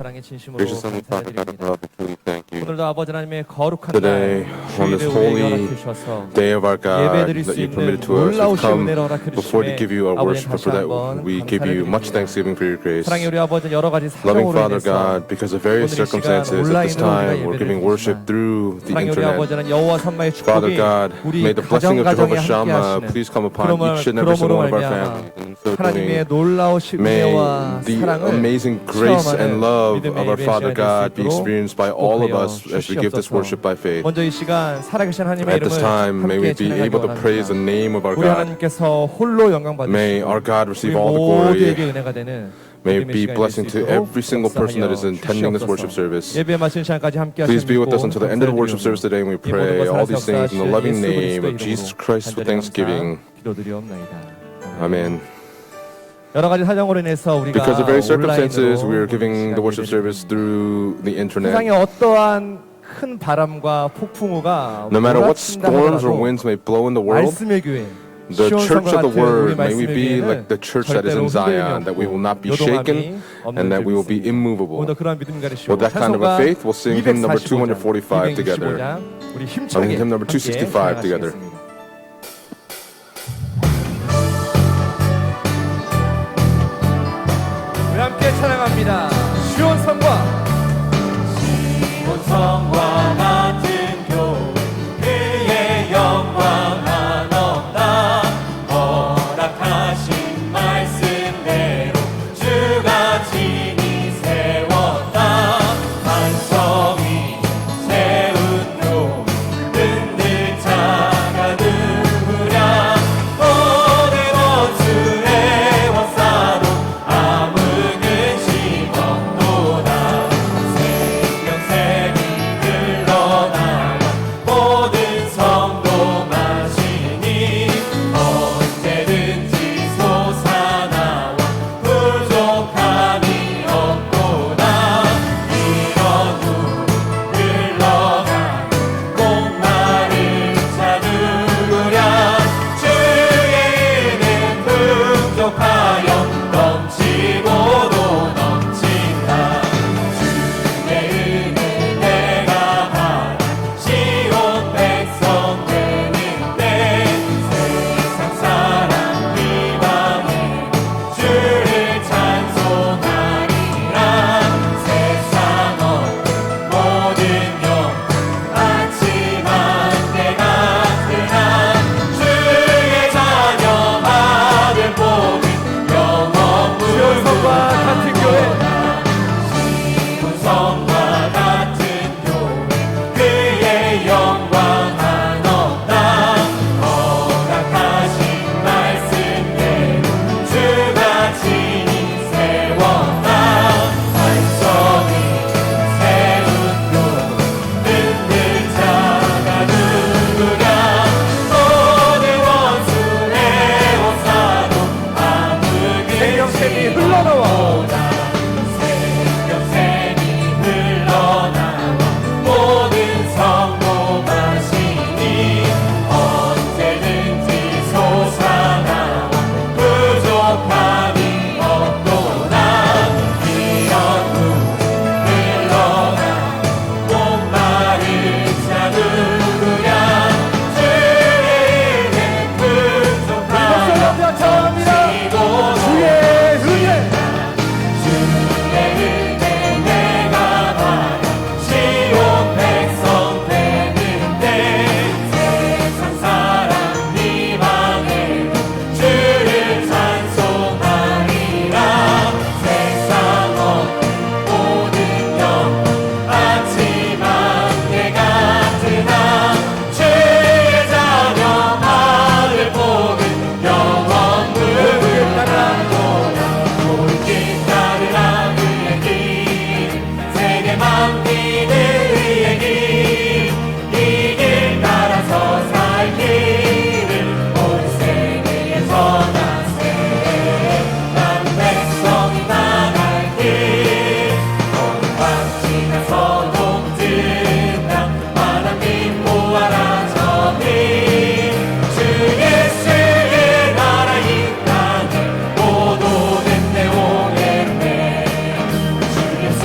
사랑의 진심으로 Gracious Heavenly Father, God of 감사드립니다. love, we truly thank you. 오늘도 아버지 하나님의 거룩한 Today, 날 on this 주일에 우리에게 holy 허락해 주셔서 day of our God 예배드릴 수 that you 있는 permitted to us, we've 놀라우신 come 은혜를 허락해 before to 주심에 give you our 아버지 worship, but 다시 for that 한번 we give you much 감사를 thanksgiving for your grace. 사랑의 우리 아버지 여러 가지 Loving 사정으로 Father 인해서 God, because of various 오늘 이 시간 circumstances at this 온라인으로 time, 우리가 we're giving 예배를 worship 드리지만 through the 사랑의 우리 internet. 아버지는 여호와 삼마의 Father 축복이 God, 우리 may the blessing of 가정가정에 Jehovah 함께 Shammah 하시는 please come upon each and every single one of our families. And so 하나님의 doing, 놀라우신 may 은혜와 the 사랑을 amazing grace and 체험하는 love 믿음의 of our 예배 Father 시간이 God 될 be 수 있도록 experienced by all of 축복하여 us as we give this 주시옵소서. worship by faith. 먼저 이 시간 살아계신 하나님의 At this 이름을 time, may we 함께 be able to 찬양하기 praise the 원합니다. name of our 우리 God. 하나님께서 홀로 영광 May 받으시고 our God receive 우리 all the glory. 모두에게 은혜가 되는 May it 믿음의 be 시간이 blessing 될 수 to 있도록 every single person that is 역사하여 attending this worship 주시옵소서. service. 예배 마친 시간까지 함께 Please be with us 하시고 until the end of the worship service today, and we pray all these things in the loving name of Jesus Christ with thanksgiving. 기도드리옵나이다. Amen. 여러 가지 사정으로 인해서 우리가 Because of various circumstances, we are 온라인으로 giving the worship 예배를 service through the 세상에 internet. 어떠한 큰 바람과 폭풍우가 No matter what 몰아친다 storms or 하더라도 winds may blow in the world, 말씀의 교회 the 시온 church 성과 of the 같은 우리 word, may we 말씀의 be 교회는 like the church that is 절대로 in 흔들림이 Zion, that we will not be shaken 요동함이 and that we will be 없는 immovable. 오늘 그러한 믿음 가르치고 With that kind of a faith, we'll sing hymn number 245 together. 우리 Sing 힘차게 hymn number 265 together. 우리 함께 찬양합니다. 시온 성과 같은 교회 그의 영광 한없다 허락하신 말씀대로 주가 친히 세웠다 반석이 세운 교 흔들 자가 누구랴 오늘 원수의 원사로 아무 근심 없도다 생명샘이 흘러나와 모든 성도 마시니 언제든지 솟아나와 부족함이 없도다 이런 후 흘러간 목마른 자 누구랴 주의 은은 풍족하여 넘치고도 넘친다 주의 은은 내가 받아 시온 백성 되는데 세상 사람 비방해 주를 찬송하리라 세상 모든 영 아침한 때 같으나 주의 자녀 받을 복은 영원 무성과 같은 교회 시온 성과 같은 교회 그의 영광 한없다 허락하신 말씀대로 주가 친히 세웠다 반석이 세운 교 흔들 자가 누구랴 오늘 원수의 원사로 아무 생명샘이 흘러나와 생명샘이 흘러나와 모든 성도 마시니 언제든지 솟아나와 부족함이 없도다 이런 후 흘러나 목마른 자 누구랴 주의 은혜 풍족하여 넘치고 주의 은혜 주의 은혜 내가 받아 시온 백성 되는데 세상 사람 비방해 주를 찬송하리라 세상 모든 영 아침한 때 같으나 주의 자녀 받을 복은 영원 무궁하도다 올길 따르라 그의 길 세계 만민을 위의 길이길 따라서 살 길을 온 세계에 전하세 난 백성이 나갈 길온 광지나서 동진 땅 하나님 모아라 저리 주 예수의 나라 이 땅에 모두 된대 오겠네 주 예수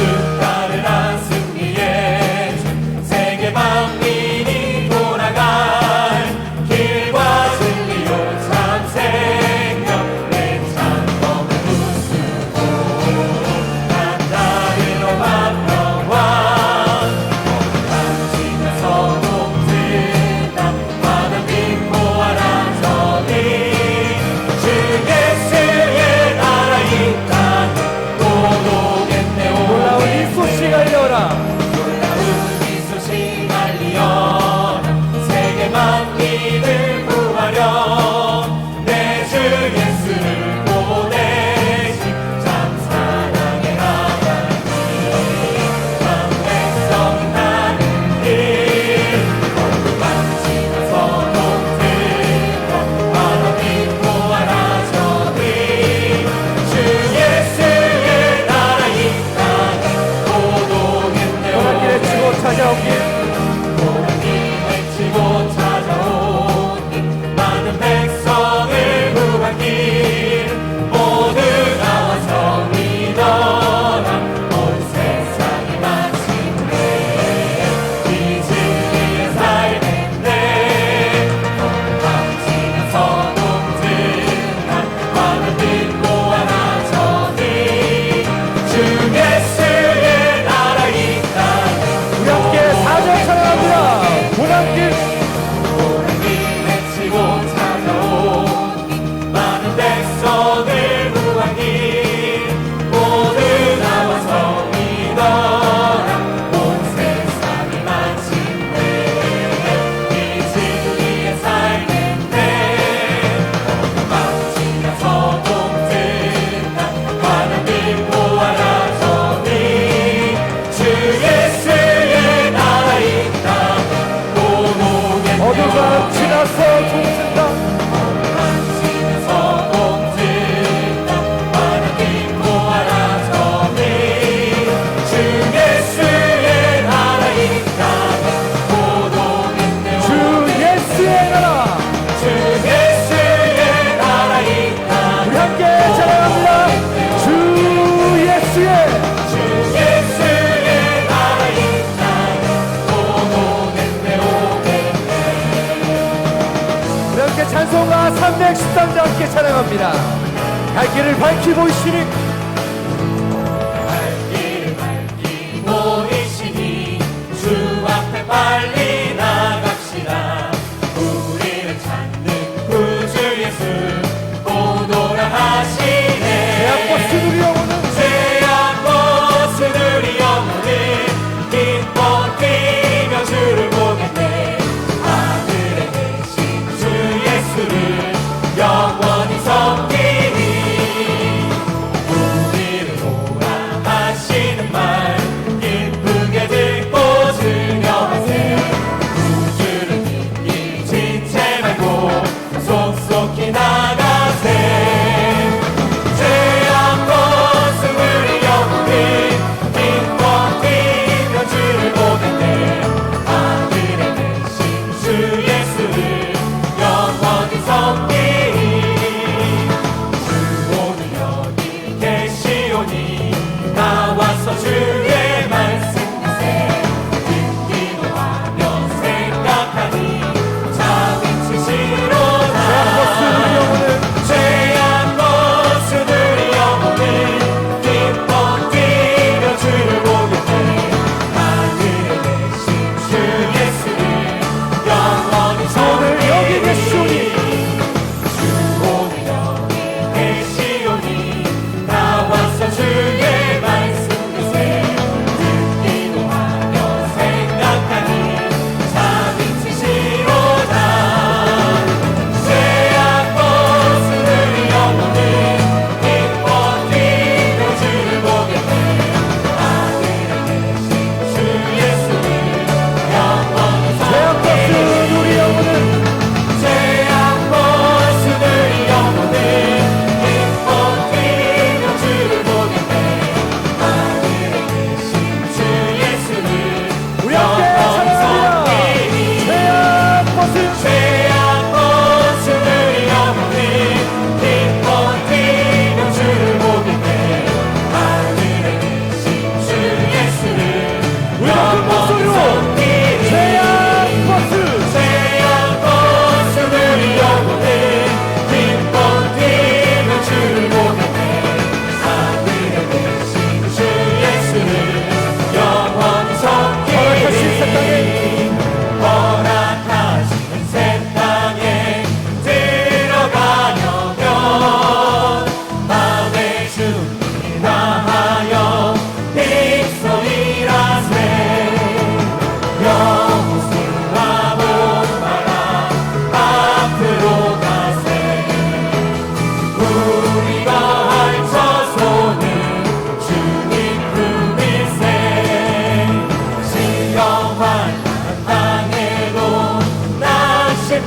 소식 알려라. 놀라운 이 소식 알리어라. 세계 만민을 구하려 내 주 예수를 보내신 참 사랑의 하나님. 참 백성 나는 길 어둠만 지나서 동들어 바로 믿고 알아 저리 주 예수의 나라 이 땅에 고독인데 고난길에 치고 찾아온 길. 외치고 찾아온 길 많은 백성을 구한 길 모두 나와서 믿어라. 온 세상이 마침내 이 진리의 삶인데 방지나서 동등한 마음을 믿고 하나 저니 주 예수의 나라 이 땅에 우리 함께 사절 찬양합니다. 고난길. 외치고 찾아온 많은 백성을 구한 길 모두 나와서 믿어라. 온 세상이 마침내 이 진리의 삶인데 막지나서 동등한 하나 믿고 알아 저니 주 예수의 나라 이 땅에 고독의 어둠만 지나서 동생다. 지나서 동등한 하나 믿고 알아 저니 주 예수의 나라 이 땅에 고독의 주 예수의 나라. 주 예수의 나라 이 땅에 우리 함께 찬양합니다. 주 예수의. 주 예수의 나라 이 땅에 고독의 우리 함께 찬송가 313장 함께 찬양합니다. 갈 길을 밝히고 있으니 길을 밝히고 계시니 주 앞에 빨리 나갑시다. 우리를 찾는 구주 예수 오노라 하시네. 제약과 수들이 영혼은 죄악고 스들이 영혼은 기뻐 뛰며 주를 보겠네. 하늘에 계신 주 예수를 영원히 섬기니 우리를 보라 하시는 말 기쁘게 듣고 즐겨하세. 구주를 믿기 지체 말고 속속히 나가세. 죄악 벗음을 영혼이 기뻐 뛰며 주를 보겠네. 하늘에 계신 주 예수를 영원히 섬기니 주 오늘 여기 계시오니 나와서 주의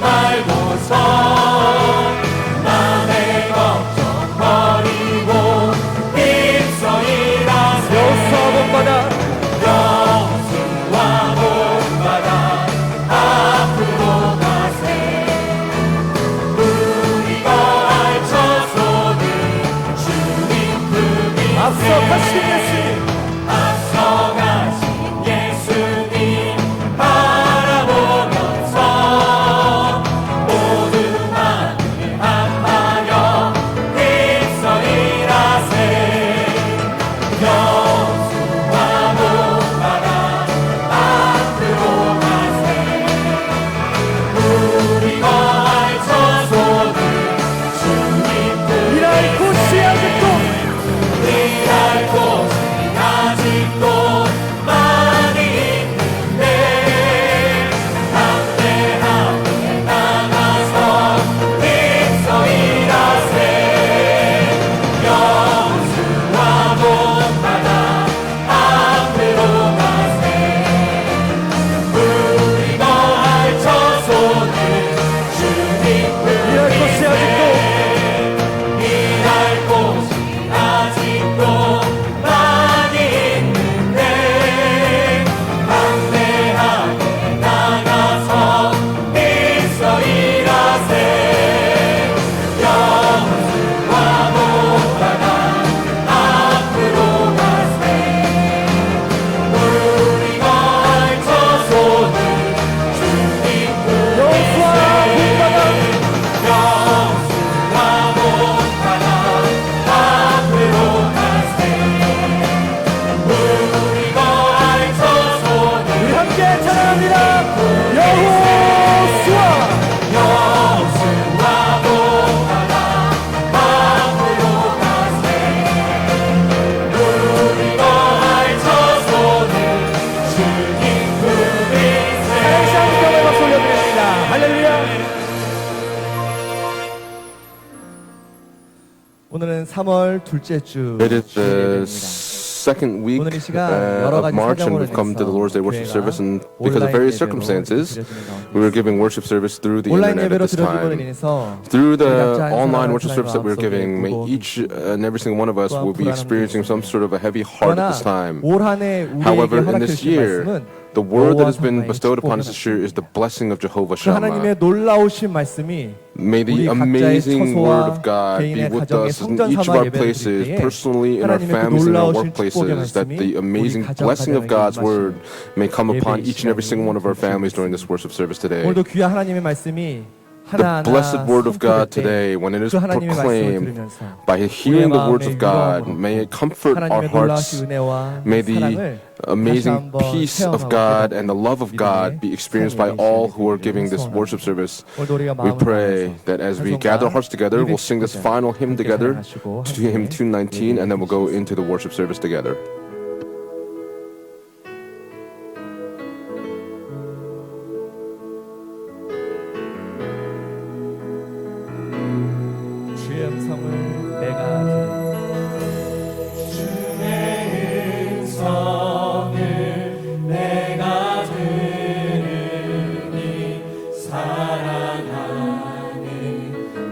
말고서 남의 걱정 버리고 힘써 일하세 여호수아 본받아 여호수아 본받아 앞으로 가세 우리가 알쳐서는 주님 품이 앞서 가신 예수님 앞서가신 예수님 바라보면서 모두 하늘 합하여 힘써 일하세 여호수아 본받아 앞으로 가세 우리가 알쳐서는 주님 일할 곳이 아직도 일할 곳이 아직도 많이 있는데 담대하게 나가서 힘써 일하세 여호수아 본받아 앞으로 가세 우리가 알쳐서는 주님 일할 곳이 아직도 일할 곳이 아직도 많이 있는데 담대하게 나가서 힘써 일하세 여호수아 본받아 앞으로 가세 우리가 알쳐서는 주님 여호수아 본받아 여호수아 본받아 앞으로 가세 우리가 알쳐서는 우리 함께 찬양합니다. 여호수아 여호수아 본받아 앞으로 가세 우리가 알쳐서는 주님 품이세 다시 한번 박수 올려드립니다. 할렐루야. 오늘은 3월 둘째 주 It is the 예배입니다. second week 오늘 이 시간 여러 of 가지 March, and 사정으로 we've come to the Lord's Day worship 교회가 service, and because of 온라인 various 예배로 circumstances, 드려지는 we were giving worship service through the 온라인 internet 예배로 at this 드려짐으로 time. 인해서 Through the 각자 한 online 사람을 worship service that we're 앞서게 giving, may 두고 each and every single one of us 또한 will be 불안함도 experiencing some sort of a heavy heart 그러나 at this time. 올 한 해 우리에게 However, in 허락해 this 주신 year, 말씀은 the word that has 여호와 been 사나이의 bestowed upon us 축복이 this year is the blessing of Jehovah 그 하나님의 Shammah. 놀라우신 말씀이 May 우리 the 각자의 amazing 처소와 word of God be 개인의 with 가정의 us in 성전 each of 삼아 our 예배를 places, 드릴 때에 personally, in our 하나님의 그 families, in our 놀라우신 축복의 workplaces, that 말씀이 the 우리 amazing 가정 blessing of 가정에게 God's 임하시는 word may come upon 예배의 each and every single one of our 시간이 families during this worship service today. 오늘도 귀한 하나님의 말씀이 The 하나하나 blessed word of God 선포될 때 today, when it is 그 하나님의 말씀을 proclaimed 들으면서 by hearing the words 마음의 of God, 위로함으로 may it comfort our 하나님의 hearts. 놀라우신 은혜와 May the 사랑을 amazing 다시 한번 peace of 체험하고 God 깨닫고 and the love of God be experienced by all who are giving this worship service. 오늘도 우리가 We 마음을 pray 다해서 that as we 찬송가 gather hearts together, we'll sing this 219절 final hymn 함께 together 찬양하시고 to hymn 함께 219, and then we'll go 예배해 into the worship service together. 주의 음성을 내가 들으니 주의 음성을 내가 들으니 사랑하는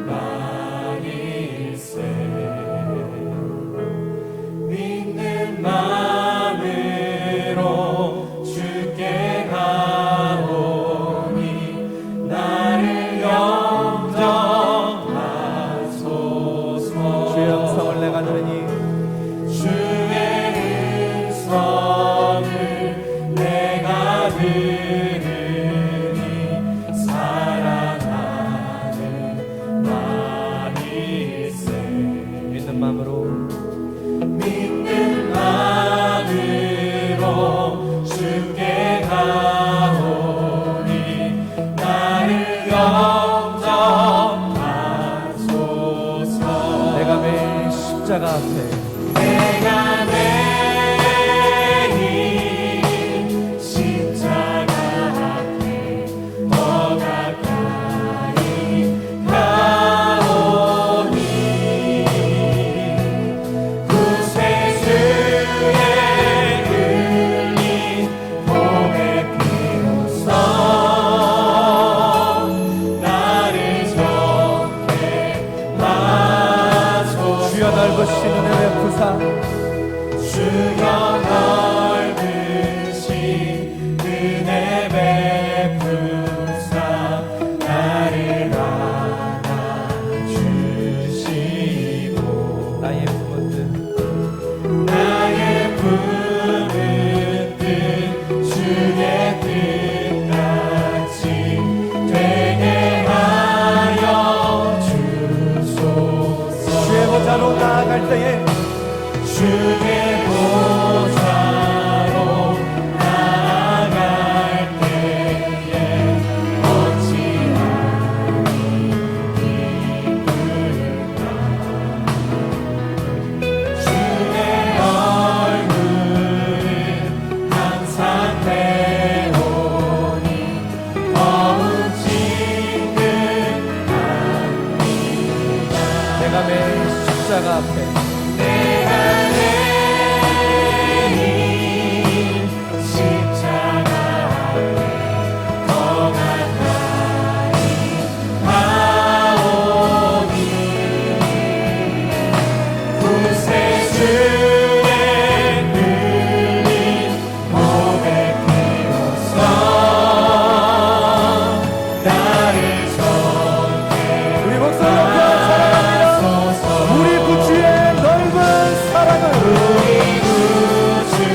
마음일세 믿는 마음 때에 주의 보좌로 나아갈 때에 어찌하니 기쁠까 주의 얼굴을 항상 배우니 더욱 친근합니다 내가 매일 십자가 앞에 내가 내일 십자가 앞에 더 가까이 가오니 구세주의 흘린 몸에 피워서 나를 정케 우리 목소리 높여 사랑합니다. 우리 구주의 넓은 사랑을 우리 구주의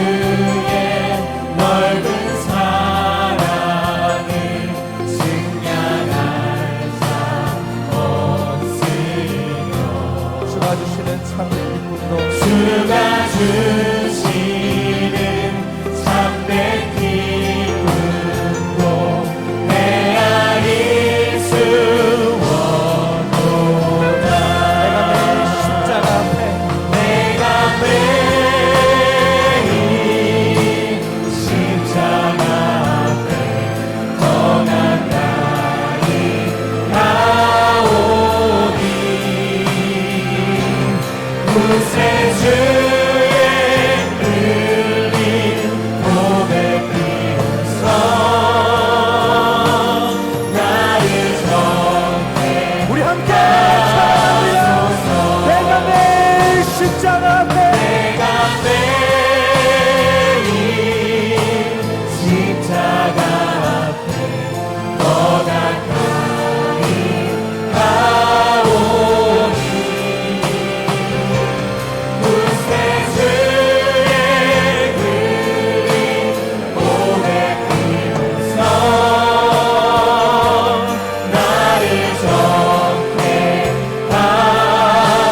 넓은 사랑을 증량할 자 없으며 주가 주시는 참 기쁨도 주가 주시는 참된 기쁨도 헤아릴 수 없도다 내가 매일 십자가 앞에 내가 매일 십자가 앞에 더 가까이 가오니 구세주의 흘린 몸에 피워서 나를 정케 우리 함께 찬양합니다. 내가 매일 십자가 앞에 내가 매일 십자가 앞에 더 가까이 가오니 구세주의 흘린 몸에 피워서 나를 정케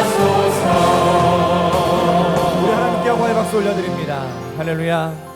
하소서 우리 하나님께 영광의 박수 올려드립니다. 할렐루야.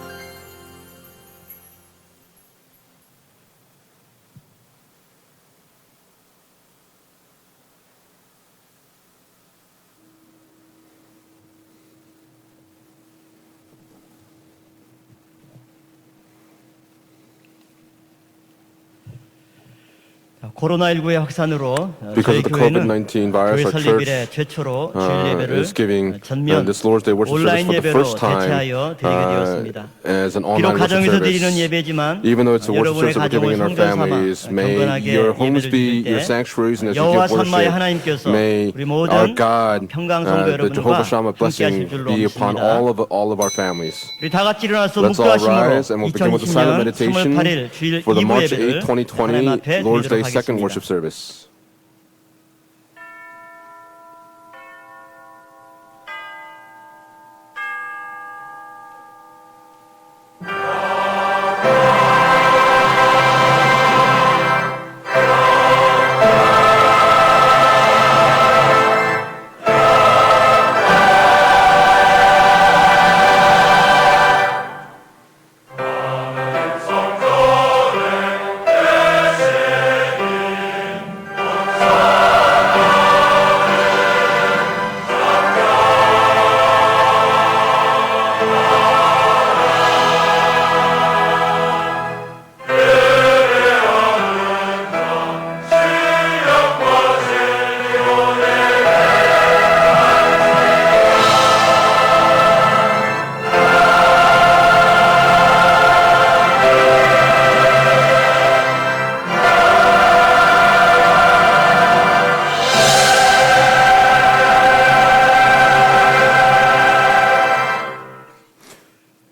코로나19의 확산으로 Because 저희 of the 교회는 COVID-19 virus, 교회 our 설립 church 이래 최초로 주일 예배를 is giving 전면 this Lord's Day worship service 온라인 for the 예배로 first time 대체하여 드리게 되었습니다. as an online 비록 worship 가정에서 드리는 service. 예배지만 Even though it's a worship 여러분의 service that we're giving 가정을 in our 성전 삼아 families, may 경건하게 your homes 예배를 be 드릴 your 때 sanctuaries, and as you 여호와 give 산마의 worship, 하나님께서 may 우리 our 모든 God, 평강성도 the Jehovah 여러분과 Shammah blessing 함께하실 줄로 be upon 믿습니다. all of our families. 우리 다 같이 일어나서 Let's all 묵도하심으로 rise and we'll begin with the silent 2020년 meditation 3월 8일 주일 for the 2부 March 예배를 8, 하나님 앞에 2020 Lord's Day 드리도록 second 하겠습니다. worship service.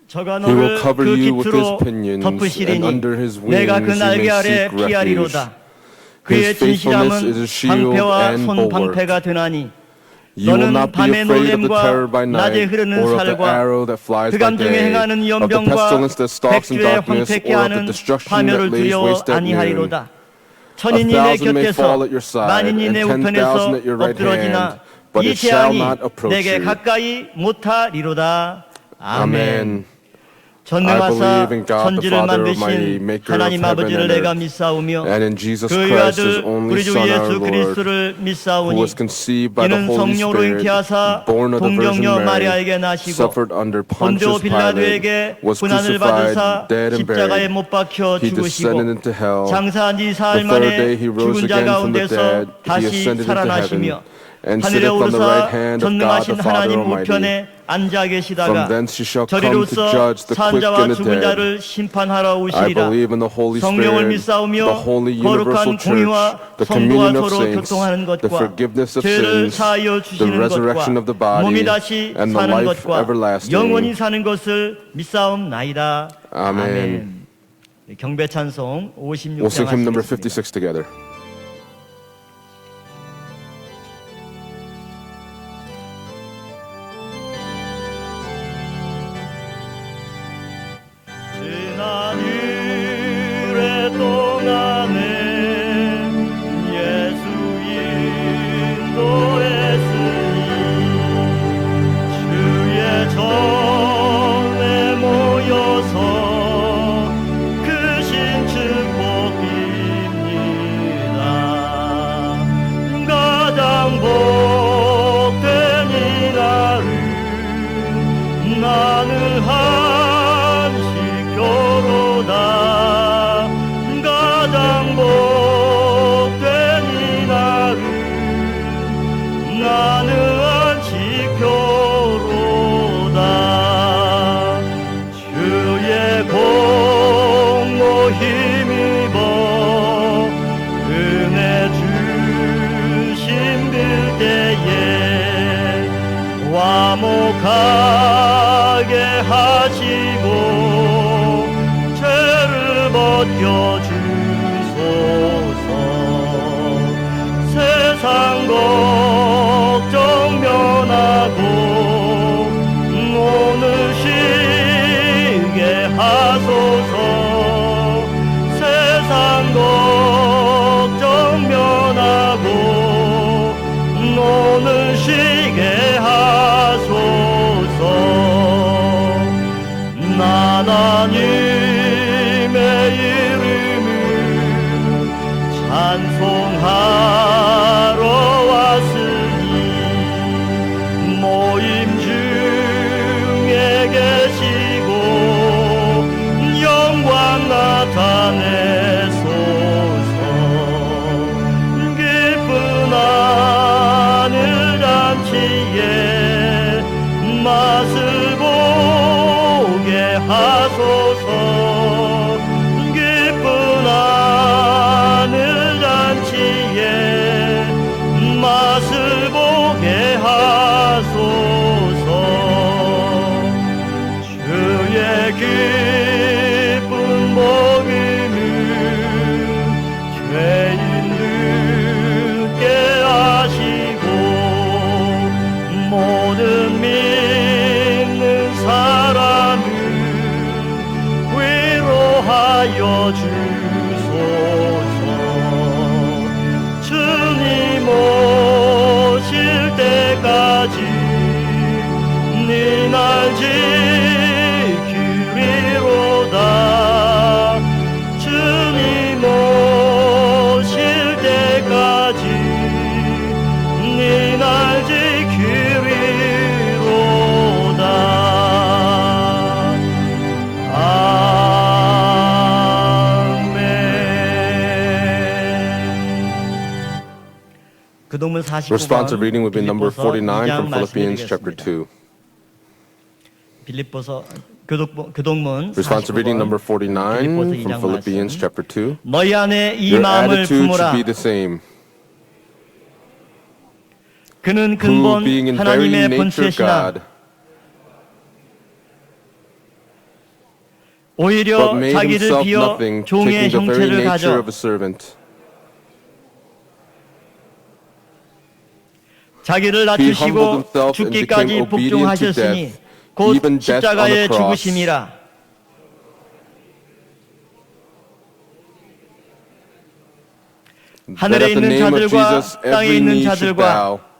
저가 He will 너를 cover 그 you with his 깃으로 pinions, and 덮으시리니 under his 내가 그 wings you 날개 may 아래 seek refuge. 피하리로다. 그의 His faithfulness 진실함은 is a shield 방패와 and 손방패가 되나니 You will 너는 not be 밤의 afraid of the 놀램과 terror by 낮에 night, 흐르는 or of the 살과 arrow that flies by 그간 중에 day, 행하는 of the 연병과 pestilence that stalks in 백주에 darkness, 황폐케 or of the 하는 destruction 파멸을 that lays 두려워 waste at noon. 아니하리로다. A 천인이 내 thousand may fall 곁에서 at your side, 만인이 and 내 10,000 우편에서 at your right 엎드러지나 hand, but 이 it shall 재앙이 not approach 내게 you. 가까이 못하리로다. 아멘. Amen. 전능하사 I believe in God, the 천지를 Father Almighty, 만드신 maker of 하나님 heaven 아버지를 and 내가 earth, 믿사오며 and in Jesus 그의 Christ, His 아들 only 우리 주 Son, our 예수 Lord, 그리스도를 who 믿사오니 was conceived by the 이는 Holy 성령으로 Spirit, 잉태하사 born of the Virgin 동정녀 Mary, 마리아에게 나시고 suffered under 본디오 Pontius Pilate, 빌라도에게 was 고난을 crucified, 받으사 dead and 십자가에 buried. 못 박혀 He 죽으시고 descended into hell. 장사한 지 The 사흘 third 만에 day he rose 죽은 자 again from the 가운데서 dead. He 다시 ascended into 살아나시며 heaven and 하늘에 sitteth on the 오르사 right hand of God 전능하신 the Father 하나님 Almighty. 우편에 앉아 계시다가 From thence he shall come to 저리로서 judge the quick 산자와 and the 죽은 dead. 자를 심판하러 I 오시리라. believe in the Holy 성령을 Spirit, 믿사오며 the holy 거룩한 universal church, 공의와 the 성도와 communion of 서로 saints, 교통하는 the 것과 forgiveness of 죄를 sins, 사하여 the 주시는 resurrection of the 것과 몸이 body, 다시 and the 사는 life 것과 everlasting. 영원히 사는 것을 믿사옵나이다. Amen. 경배 찬송 56장 We'll sing hymn number 하시겠습니다. 56 together. 지난 일의 동안에 예수 인도했으니 주의 전에 모여서 크신 축복입니다. 가장 복된 이 날은 나는 한식교로다. 가장 복된 이 날은 나는 한식교로다. 주의 공로 힘입어 은혜 주심 빌 때에 화목하게 하시고 죄를 벗겨주소서. 세상 걱정 면하고 오늘 쉬게 하소서. 세상 걱정 면하고 오늘 쉬게 하소서. 하나님의 이름을 찬송하러 왔으니 모임 중에 계시고 영광 나타내소서. 기쁜 하늘 잔치에 맛을 보게 하소서. 기쁜 하늘 잔치에 맛을 보게 하소서. 주의 기쁜 복음을 죄인들께 하시고 모든 믿는 사람을 위로하여 주소서. 주님 오실 때까지 네 날 지키리로다. 주님 오실 때까지 네 날 지키리로다. 아멘. 교동문 49번 Responsive reading would be number 빌립보서 49 2장 from Philippians chapter 말씀드리겠습니다. 2. 빌립보서 교동문 Responsive reading number 49 빌립보서 from 2장 Philippians 말씀. chapter 2. 너희 안에 이 Your 마음을 attitude 품으라. should be the same. 그는 Who, 근본 being in very 하나님의 nature 본체시나 God, but 오히려 made 자기를 himself 비어 nothing, 종의 taking the very 형체를 nature 가져 of a servant. 자기를 He humbled 낮추시고 himself and 죽기까지 became obedient to 복종하셨으니 death, 곧 even death on the 십자가에 cross. 죽으심이라. That 하늘에 at the 있는 name of 자들과 Jesus 땅에 every 있는 knee should 자들과 bow,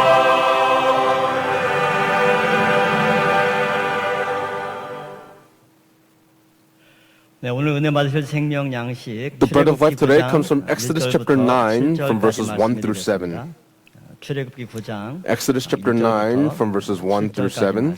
주옵소서. 네, 오늘 은혜 받으실 생명 양식 The bread of life 출애굽기 today 9장 comes from Exodus chapter 9 from verses 1 through 7. 출애굽기 9장 Exodus chapter 9 from verses 1 through 7.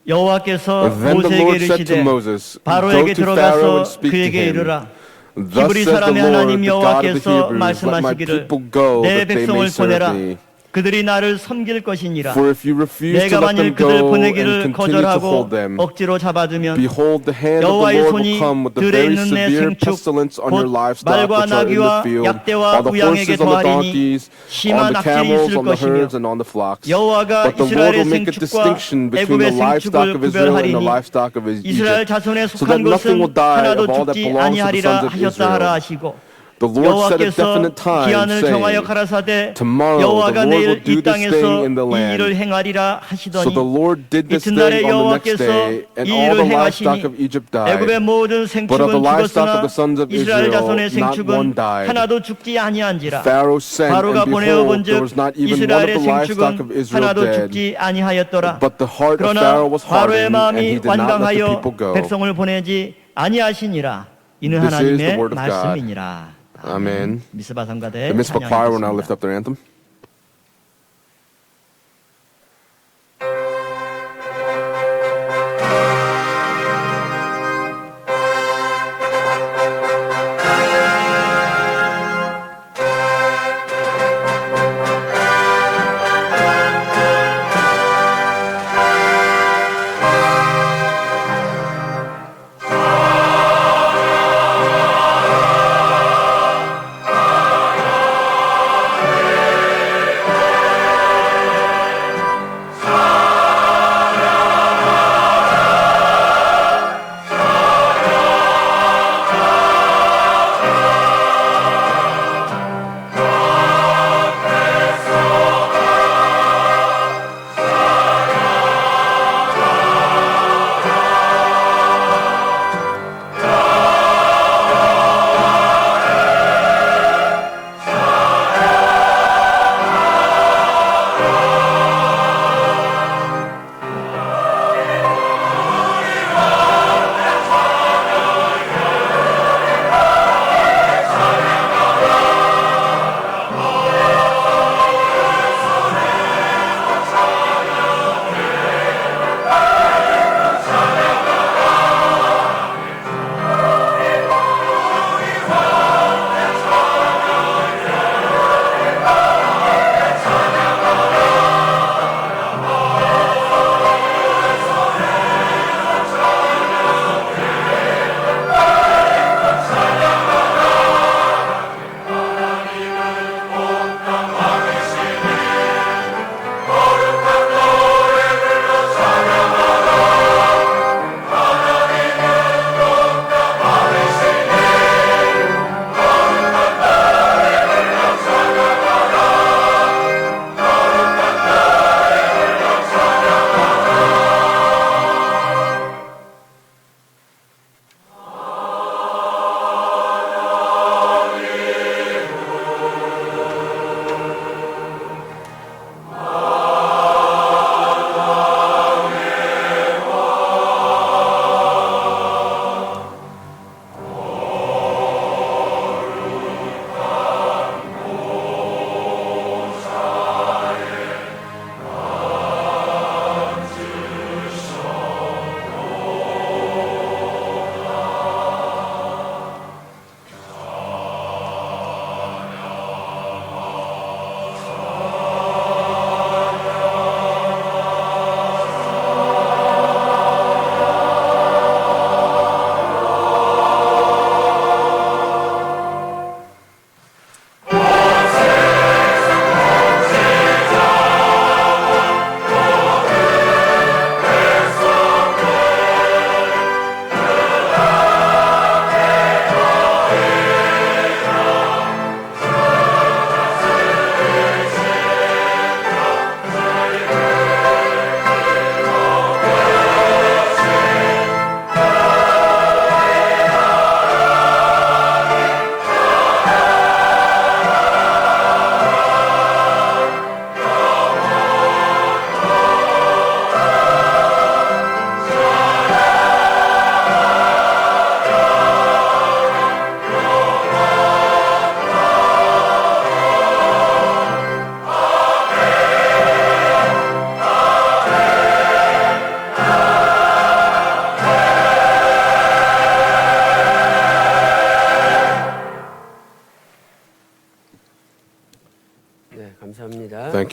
여호와께서 Then the Lord 모세에게 said to 이르시되 Moses, Go 바로에게 to Pharaoh and 들어가서 speak to 그에게 him. 이르라 Thus 히브리 says the 사람의 Lord, 하나님 the God of the 여호와께서 Hebrews, let my 말씀하시기를 people go 내 that they 백성을 may serve 보내라 me. 그들이 나를 섬길 것이니라 For if you refuse to 내가 let 만일 them 그들을 go and 보내기를 continue to 거절하고 hold them, 억지로 잡아두면 behold, the hand of the 여호와의 Lord 손이 will come with a 들에 very 있는 내 severe 생축 pestilence on your 곧 livestock 말과 which are in the 나귀와 field, 약대와 on the 우양에게 horses, on the 더하리니 donkeys, on 심한 the 악질이 camels, 있을 on the 것이며 herds, and on the flocks. 여호와가 But the Lord 이스라엘의 will make a 생축과 distinction between the 애굽의 livestock 생축을 of Israel and the 구별하리니 livestock of 이스라엘 Egypt, 자손에 so that 속한 nothing will 것은 die 하나도 of all that 죽지 belongs to the 아니하리라 sons of 하셨다 하라 Israel. 하시고 The Lord set a 여호와께서 definite time, 기한을 정하여 saying, 가라사대 Tomorrow the 여호와가 Lord 내일 will do 이 this thing 땅에서 in the 이 일을 land. 행하리라 So 하시더니 the Lord did this 이튿날에 thing on the next 여호와께서 day, and 이 all 일을 the livestock 행하시니 of Egypt died. 애굽의 모든 But of the 생축은 livestock of 죽었으나 the sons of 이스라엘 Israel, 자손의 not one 생축은 died. 하나도 죽지 아니한지라 Pharaoh sent, 바로가 and 보내어 behold, there 본즉 was not even one of 이스라엘의 the livestock of 생축은 Israel 하나도 dead. 죽지 아니하였더라. But the heart of 그러나 Pharaoh was 바로의 hardened, and 마음이 he did not let the 완강하여 people go. 백성을 보내지 아니하시니라. 이는 This is the 하나님의 word of God. 말씀이니라. Amen. 미스바 성가대 The Mitzvah choir will now lift 찬양하겠습니다. up their anthem. 내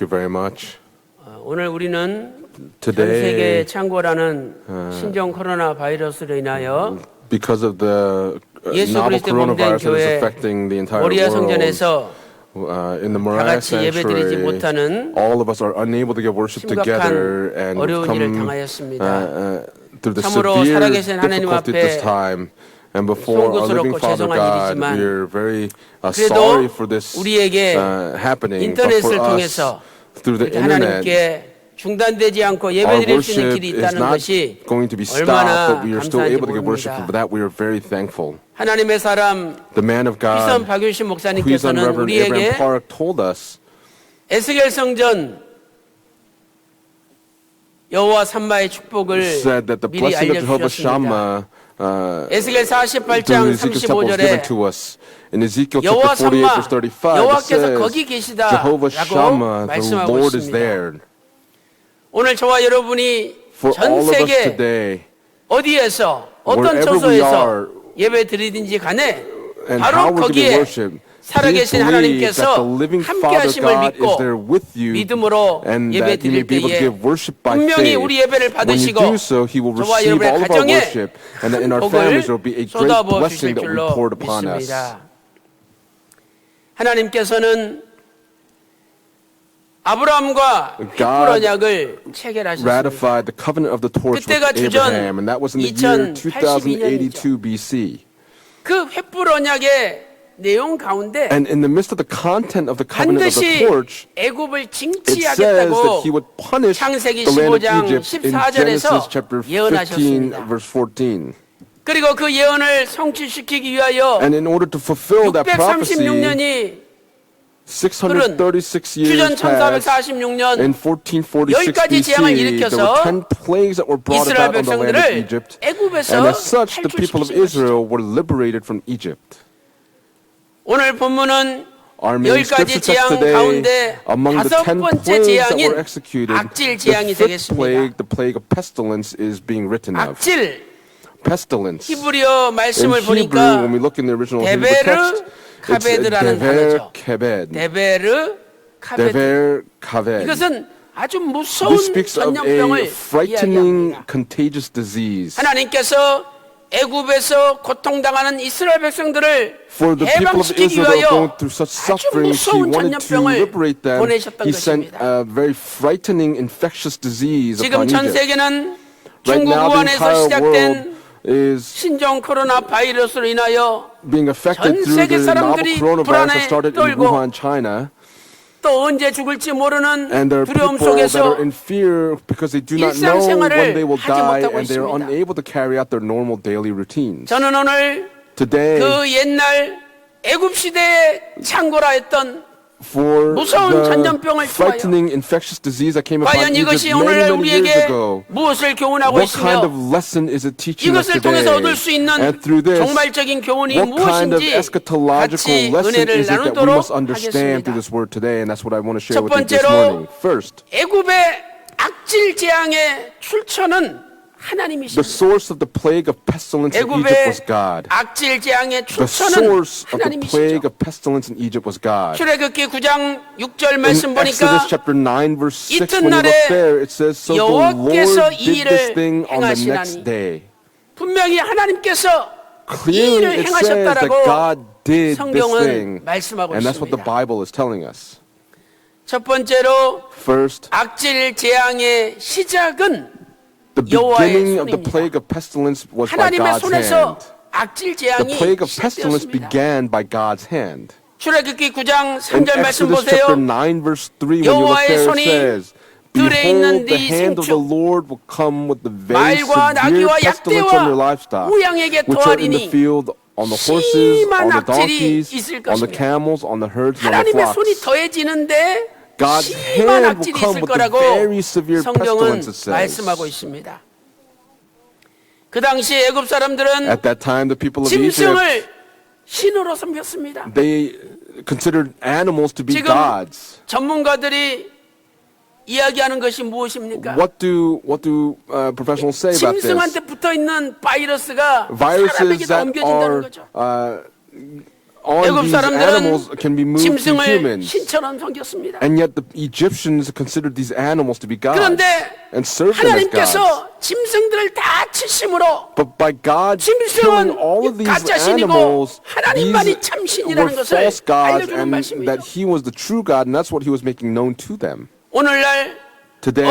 Thank you very much. 오늘 우리는 전 Today, 세계 창궐하는 신종 코로나 바이러스로 인하여 because of the 예수 novel 그리스도의 몸된 coronavirus that is 교회 affecting the entire 모리아 world, 성전에서 in the 다 Moriah 같이 예배드리지 Sanctuary, 못하는 all of us are unable to get worship together 심각한 and 어려운 일을 come 당하였습니다. through the 참으로 severe 살아계신 하나님 difficulty at this 앞에 time. And before our living 송구스럽고 Father 죄송한 God, 일이지만 we are very 그래도 sorry for this 우리에게 happening. But for 인터넷을 us, 통해서 through the 이렇게 internet, 하나님께 중단되지 않고 our 예배드릴 수 있는 worship 길이 is 있다는 not 것이 going to be stopped, 얼마나 but we are still 감사한지 able to get worship. 모릅니다. For that, we are very thankful. 하나님의 사람 The man of 휘선 God, 박윤신 Huizan 목사님께서는 Reverend Abraham 우리에게 Park, told us 에스겔 성전 여호와 삼마의 축복을 said that the 미리 blessing of Jehovah 알려주셨습니다. Shammah 에스겔 through 48장 Ezekiel's temple was given 35절에 to us. In Ezekiel 여호와 chapter 48, verse 삼마 35, it 여호와께서 거기 says, 계시다라고 Jehovah Shammah, the 말씀하고 Lord is 있습니다. there. 오늘 저와 여러분이 For 전 all of us 세계 today, 어디에서 어떤 wherever we 처소에서 are, 예배 드리든지 간에 and how 바로 we're 거기에 giving worship, 살아계신 please believe that the 하나님께서 living 함께 Father 하심을 God is 믿고 there with you, 믿음으로 and 예배 that you may 드릴 be able to 때에 give worship by 분명히 faith. 우리 예배를 When you 받으시고 do so, He will 저와 receive 여러분의 all of our 가정에 worship, and that in our 큰 families there 복을 will be a great 쏟아부어 주실 blessing that will be 줄로 poured upon us. 믿습니다. 하나님께서는 아브라함과 횃불 언약을 체결하셨습니다. Ratified the covenant of the torch with 그때가 주전 Abraham, and that was in the year 2082 BC. 그 횃불 언약의 내용 가운데 And in the midst of the content of the covenant of the 반드시 torch, 애굽을 it says that 징치하겠다고 He would punish 창세기 the land of 15장 Egypt in 14절에서 Genesis chapter 15, 예언하셨습니다. verse 14. 그리고 그 예언을 성취시키기 위하여 And in order to fulfill that prophecy, 636년이 636 years 주전 passed. 1446년 In 1446 열 가지 재앙을 BC, there 일으켜서 were 10 plagues that were brought 이스라엘 about on the land of 백성들을 Egypt. 애굽에서 And as such, the people of 탈출시키신 Israel were liberated from Egypt. 오늘 본문은 Our 열 main 가지 scripture text 재앙 today, 가운데 among the 다섯 10 번째 plagues that 재앙인 were executed, 악질 the 재앙이 fifth plague, 되겠습니다. the plague of pestilence, is being written of. 악질 Pestilence. 히브리어 In 말씀을 Hebrew, 보니까 when we look in the original Hebrew 데베르 text, it's 카베드라는 dever 단어죠. kaved. 데베르 카베드. Dever kaved. 이것은 아주 무서운 This speaks of a 전염병을 frightening, 이야기합니다. contagious disease. 하나님께서 애굽에서 고통당하는 이스라엘 백성들을 For the people of 해방시키기 Israel that were going 위하여 through such 아주 suffering, He 무서운 wanted to 전염병을 liberate them. 보내셨던 He sent 것입니다. a very frightening, infectious disease 지금 upon 전 Egypt. 세계는 Right 중국 now, the 우한에서 entire 시작된 world is 신종 코로나 바이러스로 인하여 being affected 전 through 세계 the novel 사람들이 coronavirus 불안에 that started in 떨고 Wuhan, China. 또 언제 죽을지 모르는 And there are 두려움 people that 속에서 are in fear because they do not know 일상생활을 when they will 하지 die, 못하고 and they are 있습니다. unable to carry out their normal daily routines. 저는 오늘 Today, 그 옛날 애굽 시대에 창고라 했던 for 무서운 the 전염병을 frightening infectious disease that came upon 과연 Egypt 이것이 many, 오늘날 many years 우리에게 ago, 무엇을 교훈하고 what kind of 있으며 lesson is it teaching us 이것을 today? 통해서 얻을 수 있는 And through this, 종말적인 교훈이 what kind of 무엇인지 eschatological 같이 lesson 은혜를 is it that we 나누도록 must understand through 하겠습니다. this word today? And that's what I want to share 첫 with you this 번째로 morning. First, 애굽의 악질 재앙의 출처는 the 하나님이십니다. source of the plague of pestilence in Egypt was 애굽의 God. 악질 재앙의 The 출처는 source of the plague 하나님이시죠. of pestilence in Egypt was God. 출애굽기 9장 6절 말씀 In 보니까 Exodus chapter 9 verse 6, when you 이튿날에 look there, it says, so the 여호와께서 Lord 이 did this 일을 thing on the next 행하시나니. day. 분명히 하나님께서 이 Clearly 일을 it says that 행하셨다라고 God did this 성경은 thing. 말씀하고 And that's what the 있습니다. Bible is telling us. 첫 번째로 First, 악질 재앙의 시작은 the 여호와의 beginning of the 손입니다. plague of pestilence was by 하나님의 God's 손에서 hand. 악질 The 재앙이 plague of pestilence 시작되었습니다. began by God's hand. 출애굽기 9장 In 3절 말씀 Exodus 보세요. chapter 9 verse 3, when you look 여호와의 there, it 손이 says, 들에 있는 Behold, the 네 hand of the 생축, Lord will come with the very 말과 severe 나귀와 pestilence on your 약대와 livestock, 우양에게 which are in the 더하리니 field, on the horses, 심한 on the 악질이 donkeys, 있을 on the 것입니다. camels, on the herds, and on the 하나님의 손이 flocks. 더해지는데 God's 심한 hand will 악질이 come 있을 with the 거라고 very severe 성경은 pestilence, it says. 말씀하고 있습니다. 그 당시 애굽 사람들은 At that time, the people of Egypt, 짐승을 신으로 섬겼습니다. they considered animals to be 지금 gods. 전문가들이 이야기하는 것이 무엇입니까? What do professionals say about this? 짐승한테 붙어 있는 바이러스가 Viruses 사람에게도 that 옮겨진다는 are 거죠. on 애굽 these animals 사람들은 can be moved to 짐승을 humans. 신처럼 섬겼습니다. And yet the Egyptians considered these animals to be gods 그런데 and served them as gods. 하나님께서 짐승들을 다 치심으로 But by God killing 짐승은 all of these 가짜 신이고 animals, 하나님만이 these 참 were 신이라는 것을 false gods 알려주는 and 말씀이죠. that He was the true God, and that's what He was making known to them. 오늘날 Today,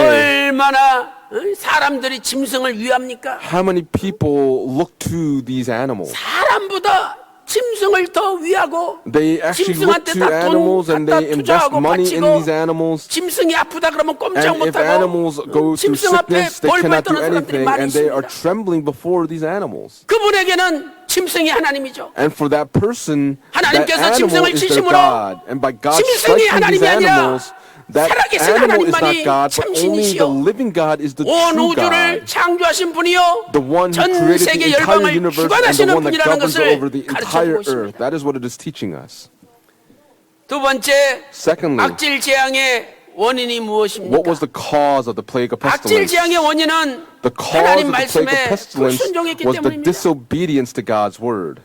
얼마나 사람들이 짐승을 위합니까? how many people look to these animals? 사람보다 짐승을 더 위하고 They actually look 짐승한테 to 다 돈 animals and 갖다 they invest 투자하고 money in 바치고 these animals. 짐승이 아프다 그러면 꼼짝 And if 못하고 animals go through 짐승 앞에 sickness, they cannot do 벌벌 떠는 사람들이 anything, 많이 and they are 있습니다. trembling before these animals. 그분에게는 짐승이 하나님이죠. And for that person, that 하나님께서 animal 짐승을 is their 치심으로 God. And by God 짐승이 striking these 하나님이 아니라 animals, that 살아계신 animal is not 하나님만이 God, but only the 참신이시오. living God is the 온 true 우주를 God. 창조하신 분이요 The one who 전 created 세계 the entire 열방을 universe and the 주관하시는 one that 분이라는 governs 것을 over the entire 가르쳐주고 earth. 있습니다. That is what it is teaching us. 두 번째, Secondly, 악질 재앙의 원인이 what was 무엇입니까? the cause of the plague of 악질 pestilence? 재앙의 원인은 The cause 하나님 of the plague of 말씀에 pestilence 불순종했기 was the 때문입니다. disobedience to God's word.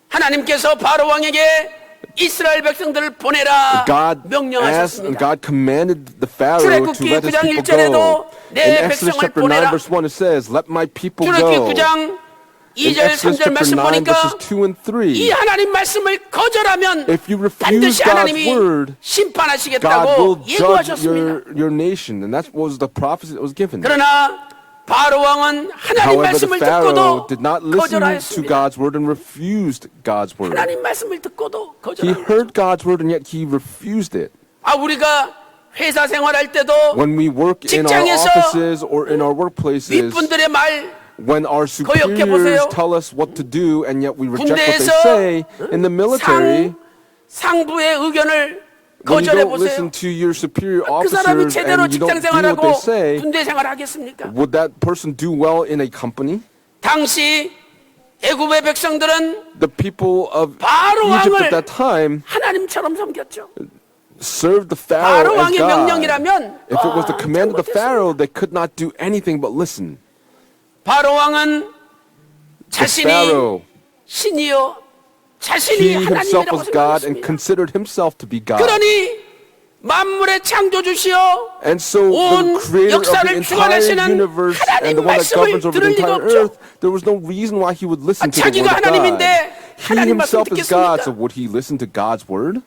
하나님께서 바로 왕에게 이스라엘 백성들을 보내라 God asked and 명령하셨습니다. God commanded the Pharaoh to 출애굽기 let his 9장 people 1절에도 go. 내 In Exodus 백성을 chapter 9 보내라. verse 1 it says, let my people 출애굽기 go. 9장 In 2절 Exodus 3절 chapter 말씀 9 보니까 verses 2 and 이 3, 하나님 말씀을 거절하면 if you refuse 반드시 God's 하나님이 word, God will 심판하시겠다고 judge 예고하셨습니다. your nation. And that was the prophecy that was given. 그러나 바로 왕은 하나님 However, the 말씀을 Pharaoh 듣고도 did not listen to 거절하였습니다. God's word and refused God's word. 하나님 말씀을 듣고도 He 거절합니다. heard God's word and yet he refused it. 우리가 회사 생활할 때도 When we work in our 직장에서 offices or in our workplaces, 윗분들의 말, when our superiors 보세요. tell us what to do and yet we reject what they 군대에서 say, in the military, 상부의 의견을 when you 거절해 don't listen 보세요. to your superior 그 사람이 officers 제대로 and you don't 직장 do what 생활하고 they say, 군대 생활하겠습니까? would that person do well in a company? 당시 애굽의 백성들은 The people of 바로 Egypt 왕을 at that time 하나님처럼 섬겼죠. served the 바로 Pharaoh as 왕의 God. 명령이라면 If it was the command of the 잘못했습니다. Pharaoh, they could not do anything but listen. 바로 왕은 The 자신이 Pharaoh, 신이요 자신이 he himself 하나님이라고 was God and 생각했습니다. considered himself to be God. 그러니 만물의 창조주시요 And so 온 the creator of the 역사를 entire 주관하시는 universe and the 하나님 one that 말씀을 governs over the 들을 리가 entire 없죠. earth, there was no reason why he would listen to the word 자기가 of God. 하나님인데 He 하나님 말씀 himself is God, so 듣겠습니까? would he listen to God's word?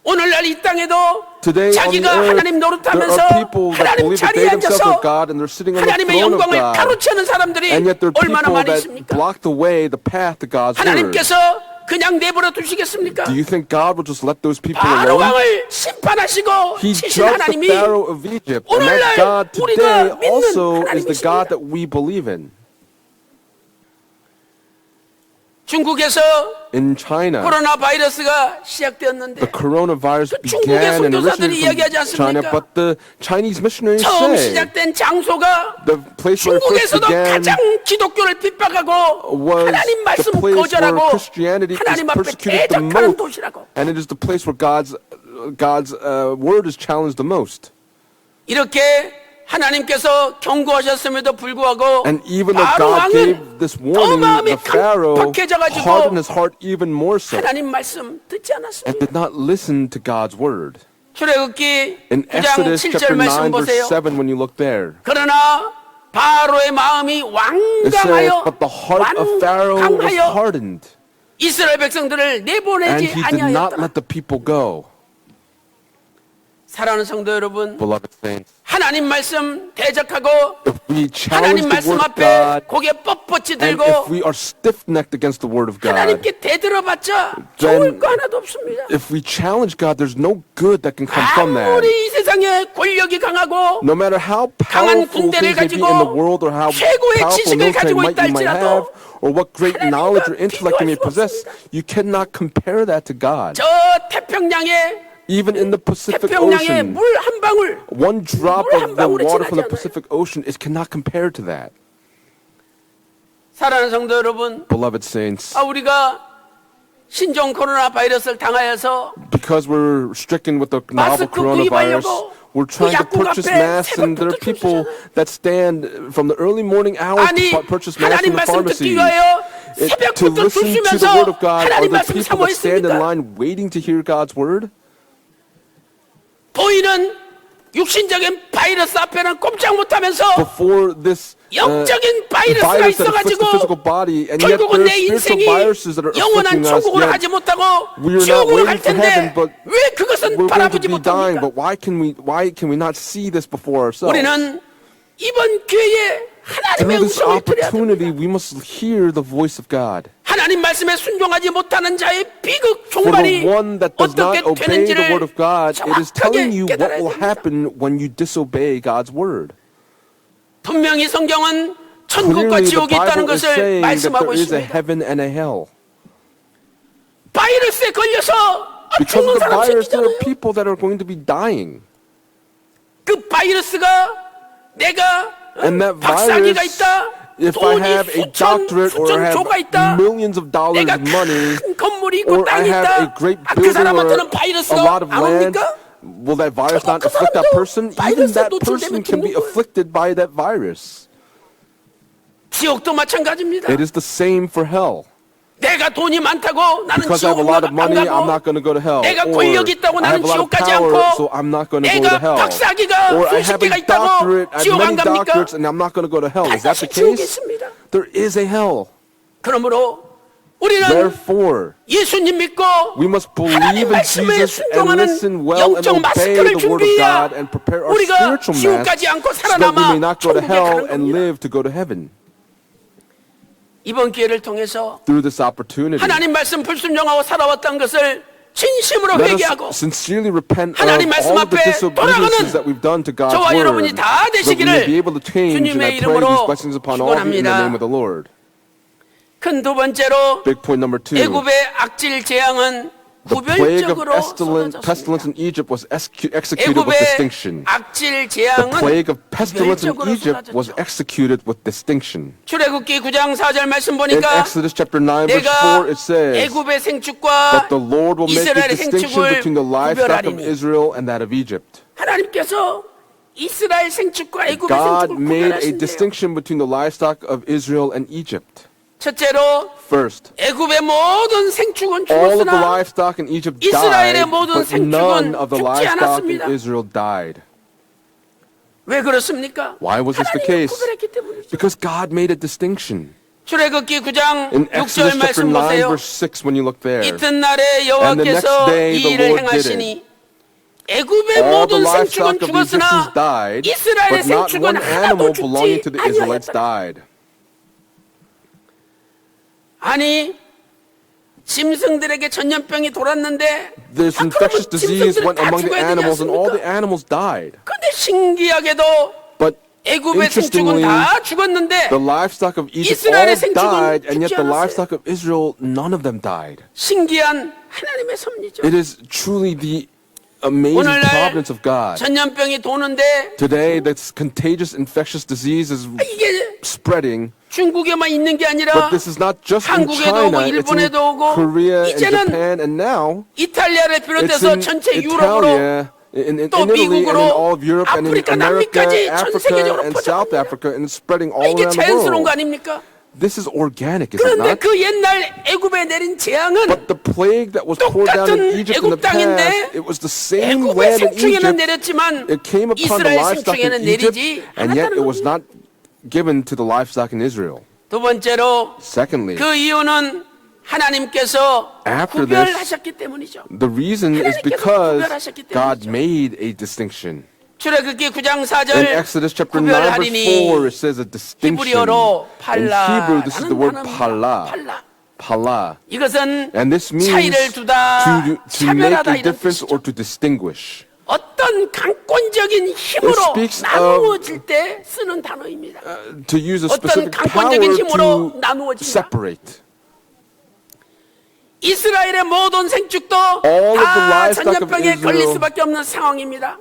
오늘날 이 땅에도 Today on the 자기가 earth, 하나님 there 노릇하면서 are people that 하나님 believe that 자리에 they themselves are 앉아서 God and they're sitting on the 하나님의 throne of 영광을 God. 가로채는 사람들이 And yet there are 얼마나 people 많이 that 있습니까? block the way, the path to God's word. 하나님께서 그냥 내버려 두시겠습니까? Do you think God will just let those people 바로 alone? 왕을 심판하시고 He 치신 judged the 하나님이 Pharaoh of Egypt, and 오늘날 that God 우리가 today 믿는 also is the 하나님이십니다. God that we believe in. 중국에서 In China, 코로나 바이러스가 시작되었는데 the coronavirus 중국의 began and 선교사들이 originated 이야기하지 from China, 않습니까? but the Chinese missionaries 처음 say 시작된 장소가 the place where it first 중국에서도 began 가장 기독교를 핍박하고 was 하나님 the 말씀 place where 거절하고 Christianity is 하나님 앞에 persecuted the 대적하는 most, 도시라고. and it is the place where God's word is challenged the most. 이렇게 하나님께서 경고하셨음에도 불구하고 And even though 바로 God gave 왕은 this 더 warning, 마음이 the Pharaoh 강팍해져가지고 hardened his heart even more so 하나님 말씀 듣지 and 않았습니다. did not listen to God's word. 출애굽기 In 9장 Exodus 7절 chapter 9 말씀 verse 보세요. 7, when you look there, 그러나 바로의 마음이 it says, 완강하여 but the heart of Pharaoh was 완강하여 hardened, 이스라엘 백성들을 and 내보내지 he did not 아니하였더라. let the people go. 사랑하는 성도 여러분, Beloved saints, 하나님 말씀 대적하고 if we challenge 하나님 the 말씀 word of 앞에 God, 고개 뻣뻣이 and 들고 if we are stiff-necked against the word of God, 하나님께 대들어봤자 then 좋을 거 하나도 없습니다. if we challenge God, there's no good that can come from that. 아무리 이 세상에 권력이 강하고 No matter how 강한 powerful 군대를 things may be in the 가지고 world, or how 최고의 powerful 지식을 military 가지고 might 있다 you might 할지라도 have, or what great 하나님과 knowledge or intellect you may 비교할 수 possess, you cannot compare that to God. 저 태평양에 Even in the Pacific 태평양에 Ocean, 물 한 방울 one drop 물 of 한 the 방울에 water from the 지나지 않아요. Pacific Ocean is cannot compare to that. 사랑하는 성도 여러분, Beloved saints, 우리가 신종 코로나 바이러스를 당하여서 because we're stricken with the novel 마스크 구입하려고 coronavirus, we're trying to 약국 purchase 앞에 masks, and there are 새벽부터 people 줄 that stand from the early morning hours 아니 to purchase masks in 하나님 the 말씀 듣기 pharmacies. 위하여 to 새벽부터 줄 listen to the 서면서 word of God are 하나님 the 말씀 people that stand in 사모했습니까? line waiting to hear God's word? 보이는 육신적인 바이러스 앞에는 꼼짝 못하면서 Before this 영적인 바이러스가 virus that afflicts the physical 있어가지고 body, and yet 결국은 there 내 are spiritual 인생이 viruses that are 영원한 afflicting us, 천국으로 yet 가지 못하고 we are not 지옥으로 갈 waiting for heaven, 텐데 but 왜 그것은 we're going to 바라보지 be dying. 못합니까? But why can we not see this before ourselves? 우리는 이번 기회에 하나님의 Through this 음성을 들어야 opportunity, 됩니다. we must hear the voice of God. 하나님 말씀에 순종하지 못하는 자의 비극 For 종말이 the one that does 어떻게 not obey the 되는지를 word of God, it is telling you 정확하게 what 깨달아야 will 됩니다. happen when you disobey God's word. 분명히 성경은 천국과 Clearly, the 지옥이 있다는 Bible is 것을 saying that 말씀하고 there is a 있습니다. heaven and a hell. 바이러스에 걸려서 Because 죽는 of the 사람 virus, there are 생기잖아요. people that are going to be dying. 그 바이러스가 내가 And that 박사기가 virus, 있다. if I 돈이 have a doctorate or I 수천조가 have 있다. millions of dollars 내가 of money, 큰 건물이 있고 or I 땅이 have a 있다. great 그 building or 사람한테는 a 바이러스가 lot of 안 land, 옵니까? will that virus not 그 afflict that 사람도 person? Even 바이러스에 that 노출되면 person can be 죽는 거예요. afflicted by that virus. 지옥도 마찬가지입니다. It is the same for hell. 내가 돈이 많다고 나는 Because I have a 지옥으로 lot of 안 money, I'm 가고 not going to go to hell. 내가 Or 권력이 있다고 I 나는 have a lot 지옥 of 가지 power, 않고 so I'm not going to go to 내가 hell. 박사기가 Or I have 수십 개가 a 있다고 doctorate, I have 지옥 안 many 갑니까? doctorates, and I'm not going to go to hell. Is that the 반드시 지옥이 case? 있습니다. There is a hell. 그러므로 우리는 Therefore, 예수님 믿고 we must 하나님 believe in 말씀에 Jesus and 순종하는 listen well and 영적 obey 마스크를 the word of 준비해야 God and prepare our 우리가 spiritual 지옥 mask 가지 않고 so that we may 살아남아 not go to 천국에 hell 가는 and 겁니다. live to go to heaven. 이번 기회를 통해서 Through this opportunity, 하나님 말씀 불순종하고 살아왔던 것을 진심으로 let 회개하고 us sincerely repent of 하나님 말씀 all the 앞에 disobediences that we've done to God's 저와 word, 여러분이 다 so that we may be able to change. And 주님의 I pray 이름으로 these blessings upon all of you in the 축원합니다. name of the Lord. 큰 두 번째로 Big point number 2. 애굽의 악질 재앙은 The plague of 구별적으로 pestilence 쏟아졌습니다. in Egypt was executed with 애굽의 distinction. 악질 The 재앙은 plague of pestilence in 구별적으로 Egypt was 쏟아졌죠. executed with distinction. 출애굽기 9장 4절 말씀 In 보니까 Exodus chapter 9 verse 내가 4 it says, 애굽의 "But 생축과 the Lord will make a 이스라엘의 distinction 생축을 between the livestock of 구별하리니." Israel and that of Egypt." 하나님께서 이스라엘 생축과 애굽의 God 생축을 made a 구별하신대요. distinction between the livestock of Israel and Egypt. 첫째로 First, 애굽의 모든 생축은 all of the 죽었으나 livestock in Egypt 이스라엘의 died, 모든 but 생축은 none of the 죽지 livestock in 않았습니다. Israel died. 왜 그렇습니까? Why was this the 하나님이 case? 구별했기 때문이죠. Because God made a distinction. 출애굽기 9장 In 6절 Exodus chapter 말씀 9 보세요. verse 6 when you look there, 이튿날에 And the 여호와께서 next day 이 the 일을 Lord did 행하시니 all 애굽의 the 모든 생축은 livestock of the 죽었으나 Egyptians died, 이스라엘의 but not 생축은 one animal 하나도 belonging to 죽지 the Israelites 아니하였다. died. 아니 짐승들에게 전염병이 돌았는데 This infectious disease 짐승들은 went 다 among the 죽어야 되지 animals, and all the 않습니까? animals died. 근데 신기하게도 But 애굽의 생축은 interestingly, 다 죽었는데 the livestock of Egypt 이스라엘의 all 생축은 died, and yet 죽지 the 않았어요. livestock of Israel, none of them died. 신기한 하나님의 섭리죠. It is truly the amazing 오늘날 providence of God. 전염병이 도는데 Today, this contagious infectious disease is 이게 spreading. 중국에만 있는 게 아니라 But this is not just in 한국에도 오고 China, it's in 일본에도 오고 Korea and 이제는 Japan, and now 이탈리아를 it's 비롯해서 in 전체 유럽으로 Italia, in 또 Italy, and in 미국으로, all of Europe, and in 아프리카, America, 남미까지 전 Africa, 세계적으로 and South 퍼져갑니다. Africa, and it's spreading all 이게 around the 자연스러운 거 world. 아닙니까? This is organic, is it 그런데 not? 그 옛날 애굽에 내린 재앙은 But the plague that was poured down in 똑같은 Egypt in the 애굽 땅인데 past, it was the same 애굽의 land in 생축에는 Egypt. 내렸지만 It came upon the 이스라엘 livestock in 생축에는 Egypt, 내리지 and yet it 않았다는 was 겁니다. not given to the livestock in Israel. 두 번째로 Secondly, 그 이유는 하나님께서 After this, 구별하셨기 때문이죠. the reason is 하나님께서 because 구별하셨기 God 때문이죠. made a distinction. 출애굽기 9장 4절 In Exodus chapter 9 verse 4 it says a distinction. 히브리어로 In Hebrew this is the word 팔라. pala. Pala. 이것은 And this means 차이를 두다, to 차별하다 make a 이런 difference 뜻이죠. or to distinguish. 어떤 강권적인 힘으로 It speaks 나누어질 때 쓰는 단어입니다. To use a 어떤 specific 강권적인 power 힘으로 to 나누어진다. separate. 이스라엘의 모든 생축도 All of the 다 livestock of 전염병에 걸릴 Israel, 수밖에 없는 상황입니다.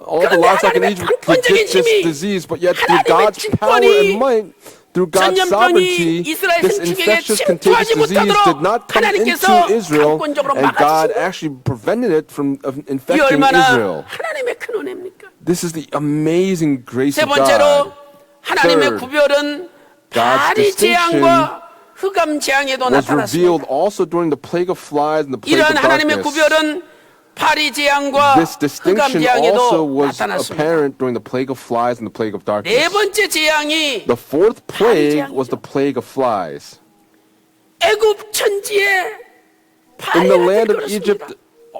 All the 그런데 livestock in 하나님의 Egypt could 강권적인 get this 힘이 disease, but yet through 하나님의 God's power 주권이 and might, through God's 전염병이 sovereignty, 이스라엘 this 생축에게 infectious, 침투하지 contagious disease 못하도록 did not come 하나님께서 into Israel, 강권적으로 and God 막아주신 actually prevented it from 이 infecting 얼마나 Israel. 하나님의 큰 은혜입니까? This is the amazing grace 세 of God. 번째로 하나님의 Third, 구별은 God's 발이 distinction 재앙과 흑암 재앙에도 was revealed 나타났습니다. also during the plague of flies and the plague 이러한 of 하나님의 darkness. 구별은 파리 재앙과 This 흑암 distinction also 재앙에도 was 나타났습니다. apparent during the plague of flies and the plague of 네 darkness. 번째 재앙이 The fourth plague 재앙이죠. was the plague of flies. 애굽 천지에 In the 파리가 land of 들끓었습니다. Egypt,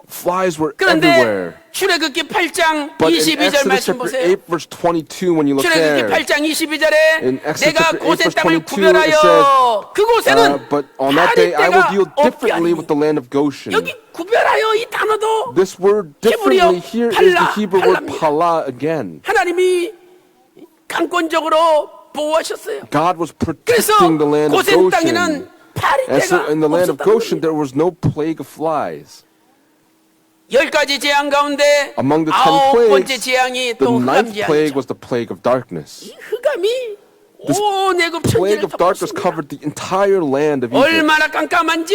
flies were 그런데 everywhere. 출애굽기 8장 But in 22절 Exodus 말씀 chapter 보세요. 8, verse 22, when you look 출애굽기 there, 8장 22절에 In Exodus 내가 chapter 8, 고센 verse 땅을 22, 구별하여 it says, 그곳에는 but on that day I will 파리 deal 때가 differently with the 없게 land of Goshen. 여기 구별하여 이 단어도 This word differently here is the 팔라, Hebrew word 팔라입니다. pala again. 하나님이 강권적으로 보호하셨어요. God was 그래서 protecting the land of 고센 Goshen. 땅에는 파리 And so 때가 in the land of 없었다는 Goshen 겁니다. there was no plague of flies. 10가지 재앙 가운데 Among the 10 9번째 plagues, 재앙이 the 또 흑암 ninth plague 재앙이죠. was the plague of darkness. 이 흑암이 온 애굽 Plague 천지를 of darkness 덮었습니다. covered the entire land of Egypt. 얼마나 깜깜한지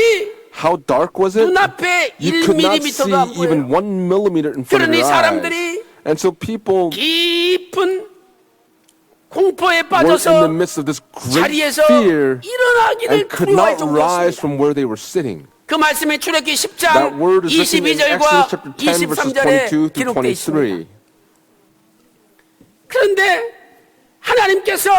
How dark was it? 눈앞에 You could not see 1mm도 안 even 보여요. 1 millimeter in front of 그러니 your eyes. 사람들이 And so people 깊은 공포에 were in the 빠져서 midst of this great 자리에서 fear 일어나기를 and could 두려워할 not rise 정도였습니다. from where they were sitting. 그 말씀이 출애굽기 That 10장 word is written in 22절과 Exodus chapter 10 verses 22 23절에 through 기록되어 있습니다. 23. 그런데 하나님께서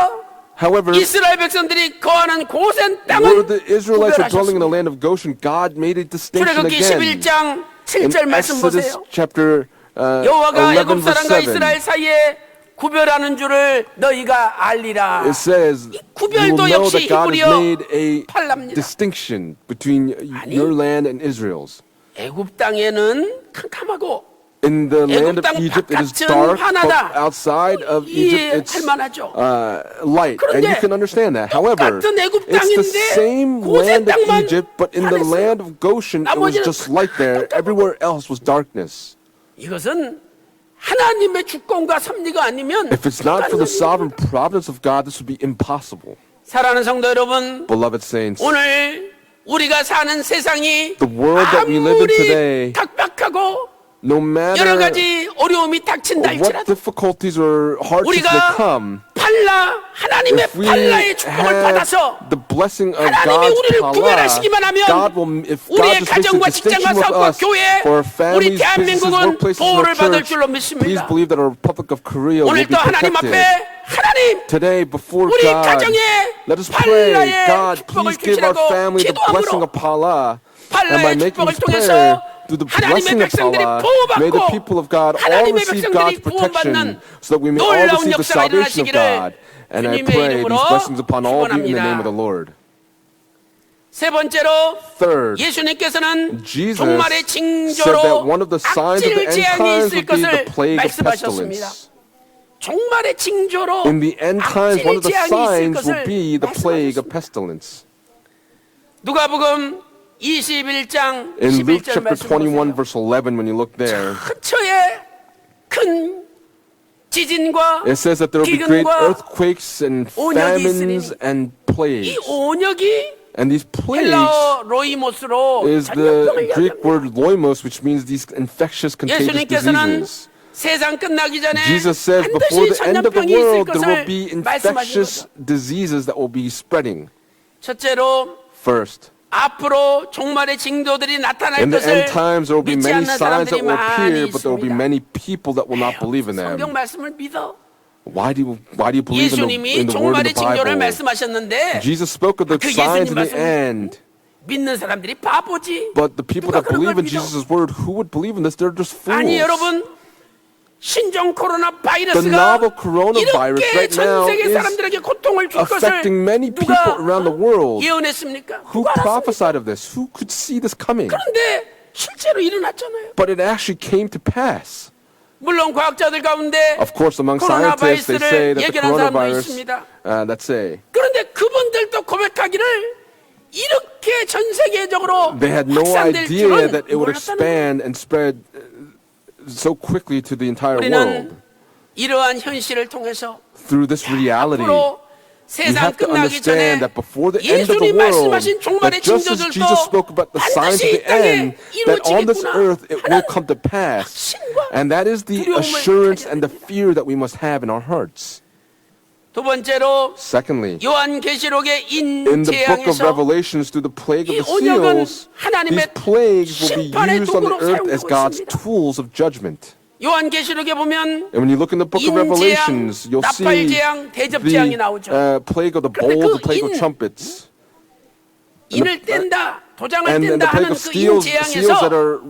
However, 이스라엘 백성들이 거하는 고센 where 땅은 the Israelites are dwelling in the 구별하셨습니다. land of Goshen, God made a distinction 출애굽기 again. 11장 In 7절 말씀 Exodus 보세요. chapter 여호와가 11 애굽 verse 사람과 7, 이스라엘 사이에 구별하는 줄을 너희가 알리라. it says, you will 구별도 know 역시 that God has 히브리어 made a 팔랍니다. distinction between your land and Israel's. 애굽 땅에는 캄캄하고 In the land of 땅 Egypt, it is 바깥은 dark, but 환하다. outside of Egypt, it's 이해할 만하죠. light, and you 그런데 can understand that. However, 똑같은 애굽 it's the 땅인데 same 고센 land of 땅만 Egypt, but in the 환했어요. land of Goshen, it was 나머지는 just light there. Everywhere else was darkness. 이것은 하나님의 주권과 섭리가 아니면 If it's not for the 불가능합니다. sovereign providence of God, this would be impossible. 사랑하는 성도 여러분, Beloved saints, 오늘 우리가 사는 세상이 The world that we live in 아무리 today, 각박하고 no 여러 matter 가지 어려움이 닥친다 what 할지라도 difficulties or hardships may 우리가 come, 팔라 하나님의 if we 팔라의 축복을 have 받아서 the blessing of 하나님이 God's 우리를 pala, 구별하시기만 하면 God will, if God 우리의 just makes a 가정과 distinction 직장과 with 사업과 us 교회, for our 우리 families, businesses, 대한민국은 workplaces, and 보호를 our 받을 church, 줄로 please 믿습니다. believe that our Republic of Korea will be 오늘도 하나님 앞에 protected. 하나님 Today, before 우리 God, 가정에 let us pray, 팔라의 God, 축복을 please give our 주시라고 family the blessing 기도함으로 of pala. And by 팔라의 making 축복을 this 통해서 prayer, through the 하나님의 blessing of 백성들이 pala, may the 보호받고 people of God all 하나님의 receive 백성들이 God's protection 구원받는 so that we may all 놀라운 receive the 역사가 salvation of 일어나시기를 God. And I 주님의 pray 이름으로 these blessings upon all of you in the name of the 축원합니다. Lord. 세 번째로 Third, 예수님께서는 Jesus 종말의 said that one 징조로 of the signs of the 악질 end 재앙이 times 있을 would be the 것을 plague of 말씀하셨습니다. pestilence. 종말의 징조로 In the end times, one 악질 of the 재앙이 있을 signs will 것을 be the plague of 말씀하셨습니다. pestilence. 누가복음 21장 In Luke 11절 chapter 말씀 21, 보세요. verse 11, when you look there, 근처에 큰 지진과 it says that there will be great 기근과 earthquakes and 온역이 famines 있으리니 and 이 plagues. 온역이 And these plagues 헬라어 로이모스로 is the 전염병을 Greek 이야기합니다. word loimos, which means these infectious, contagious 예수님께서는 diseases. 세상 끝나기 전에 Jesus says before 반드시 the end of the 전염병이 있을 world, there will 것을 be 말씀하신 infectious 거죠. diseases that will be spreading. 첫째로 First, 앞으로 종말의 징조들이 나타날 in the 것을 end times, there will be 믿지 many 않는 signs 사람들이 that will 많이 appear, but there will be 있습니다. many people that will not believe in 성경 them. 말씀을 믿어. Why do you believe 예수님이 in the word of 종말의 the 징조를 Bible? 말씀하셨는데 Jesus spoke of the 그 signs 예수님 in the 말씀 end, 믿는 사람들이 바보지. but the people 누가 that 그런 걸 believe in 믿어? Jesus' word, who would believe in this? They're just fools. 아니 여러분 신종 코로나 The 바이러스가 novel coronavirus 이렇게 right now 전 세계 is 사람들에게 고통을 줄 것을 affecting many people 누가 around the world. 예언했습니까? Who 누가 알았습니까? prophesied of this? Who could see this coming? 그런데 실제로 일어났잖아요. But it actually came to pass. 물론 과학자들 가운데 Of course, among 코로나 scientists, they say 바이러스를 that the 예견한 사람도 coronavirus, 있습니다. that say, 그런데 그분들도 고백하기를 이렇게 전 세계적으로 they had no 확산될 idea 줄은 that it would 몰랐다는 거예요. expand and spread so quickly to the entire 우리는 world. 이러한 현실을 통해서 Through this reality, 앞으로 we 세상 have to 끝나기 전에 understand that before the end of the 예수님 world, 말씀하신 종말의 that just as 징조들도 Jesus spoke about the signs of 반드시 이 the 땅에 end, that on this 이루어지겠구나 earth it will 하는 come to pass. 확신과 And that is the 두려움을 assurance 가져야 and the fear that we must have in our hearts. 두 번째로 Secondly, 요한계시록의 in the book of 인재앙에서 Revelations, through the plague of 이 the 온역은 seals, 하나님의 these plagues will be 심판의 used on the 도구로 earth as 사용되고 God's 있습니다. tools of judgment. 요한계시록에 보면 And when you look in the book of 인재앙, Revelations, you'll see 나팔재앙, 대접재앙이 나오죠. the plague of the 그런데 bowl, 그 the plague of 인- trumpets, 인을 뗀다, 도장을 and the 뗀다 plague 하는 of 그 seals that 인재앙에서 are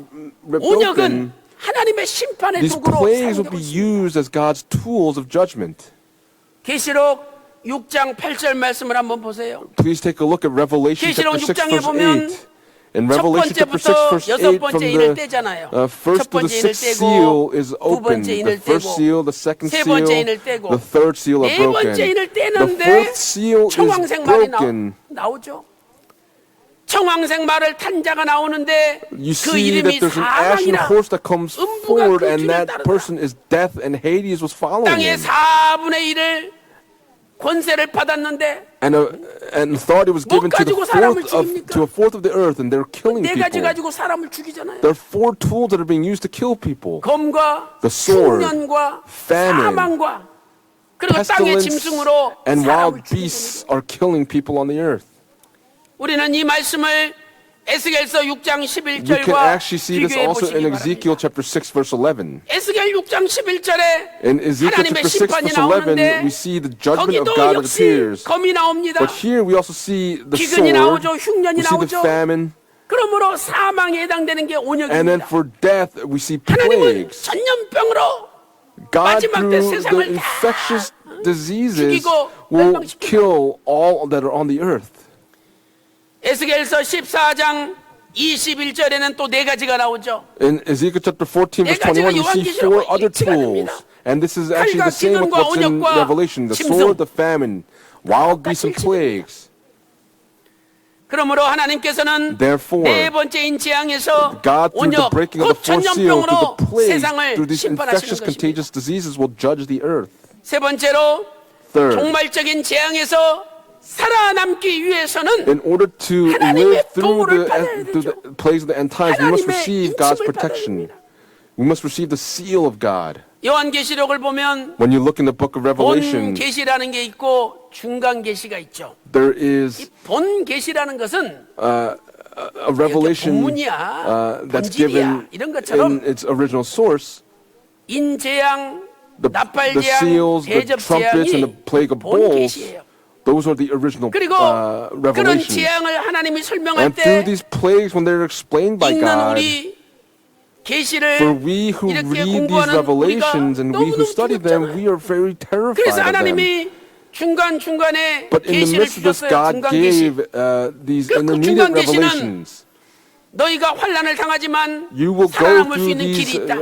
ripped 온역은 open. 하나님의 심판의 These 도구로 plagues will 사용되고 be 있습니다. used as God's tools of judgment. 계시록 6장 8절 말씀을 한번 보세요. Please take a look at Revelation 계시록 chapter 6, 6장에 verse 보면 8. In 첫 Revelation chapter 6, 번째부터 verse 여섯 8, 번째 from 인을 the 떼잖아요. first 첫 to the 번째 인을 sixth 떼고 seal is 두 open. 번째 The 인을 first 떼고 seal, the second 세 seal, 번째 인을 떼고 the third seal are 네 broken. 번째 인을 The 떼는데 fourth seal is 청황색 말이 broken. 나오죠. 청황색 말을 탄 자가 나오는데 You 그 see 이름이 that there's an ashen 사망이라 horse that comes 음부가 forward, 그 and 길을 that 따르더라. person is death, and Hades was following 땅의 him. 4분의 1을 권세를 받았는데 And thought it was given to 가지고 사람을 죽입니까? to a fourth of the earth, and they're killing 네 가지 people. 가지고 사람을 죽이잖아요. There are four tools that are being used to kill people: 검과 The sword, 흉년과 famine, 사망과 그리고 땅의 pestilence, 짐승으로 and 사람을 wild 죽이는 beasts are killing people on the earth. 우리는 이 말씀을 에스겔서 6장 You can 11절과 actually see this 비교해 also 보시기 in Ezekiel 바랍니다. chapter 6, verse 11. 에스겔 6장 11절에 In Ezekiel 하나님의 chapter 6, 심판이 verse 11, 나오는데 we see the judgment of 거기도 God that 역시 appears. 검이 나옵니다. But here we also see the 기근이 sword, 나오죠. 흉년이 we see the 나오죠. famine, 그러므로 사망에 해당되는 게 and then 온역입니다. for death we see 하나님은 plagues. 전염병으로 God, 마지막 때 through 세상을 the infectious 다 diseases, 죽이고 will 멸망시키고. kill all that are on the earth. 에스겔서 14장 21절에는 또 네 가지가 나오죠. In Ezekiel chapter 14, verse 네 가지가 21, you see 요한계시록과 four other 일치가 됩니다. tools. And this is actually 칼과 the same with 기근과 what's in 온역과 Revelation: the 짐승. sword, the famine, wild beasts, and 일치가 plagues. 그러므로 하나님께서는 Therefore, 네 번째인 재앙에서 God, through the 온역, breaking of 곧 the fourth seal, through 전염병으로 the plagues, 세상을 through these infectious, 심판하시는 것입니다. contagious diseases, will judge the earth. 세 번째로 Third, 종말적인 재앙에서 살아남기 위해서는 in order to 하나님의 live through 보호를 받아야 the 되죠. plagues of the end times, we must 하나님의 receive God's 인침을 protection. 받아야 됩니다. We must receive the seal of God. 요한계시록을 보면 When you look in the book of 본 Revelation, 계시라는 게 있고 중간 계시가 있죠. there is 본 계시라는 것은 a revelation 본문이야, that's 본질이야 given 이런 것처럼 in its original source. 인재앙, The 나팔재앙, seals, the trumpets, and the 대접재앙이 plague of 본 bowls, 계시예요. those are the original 그리고 그런 revelations. 재앙을 하나님이 설명할 And through 때 these plagues, when they're explained by 읽는 God, 우리 계시를 for we who 이렇게 read these 공부하는 revelations and we who 너무너무 study them, 두렵잖아요. we are very terrified 그래서 of them. 하나님이 중간중간에 But in the 계시를 midst of this, 주셨어요. God 중간 계시. gave these 그 intermediate 중간 계시는 revelations. 너희가 환난을 당하지만 You will go 살아남을 수 through 있는 these 길이 있다.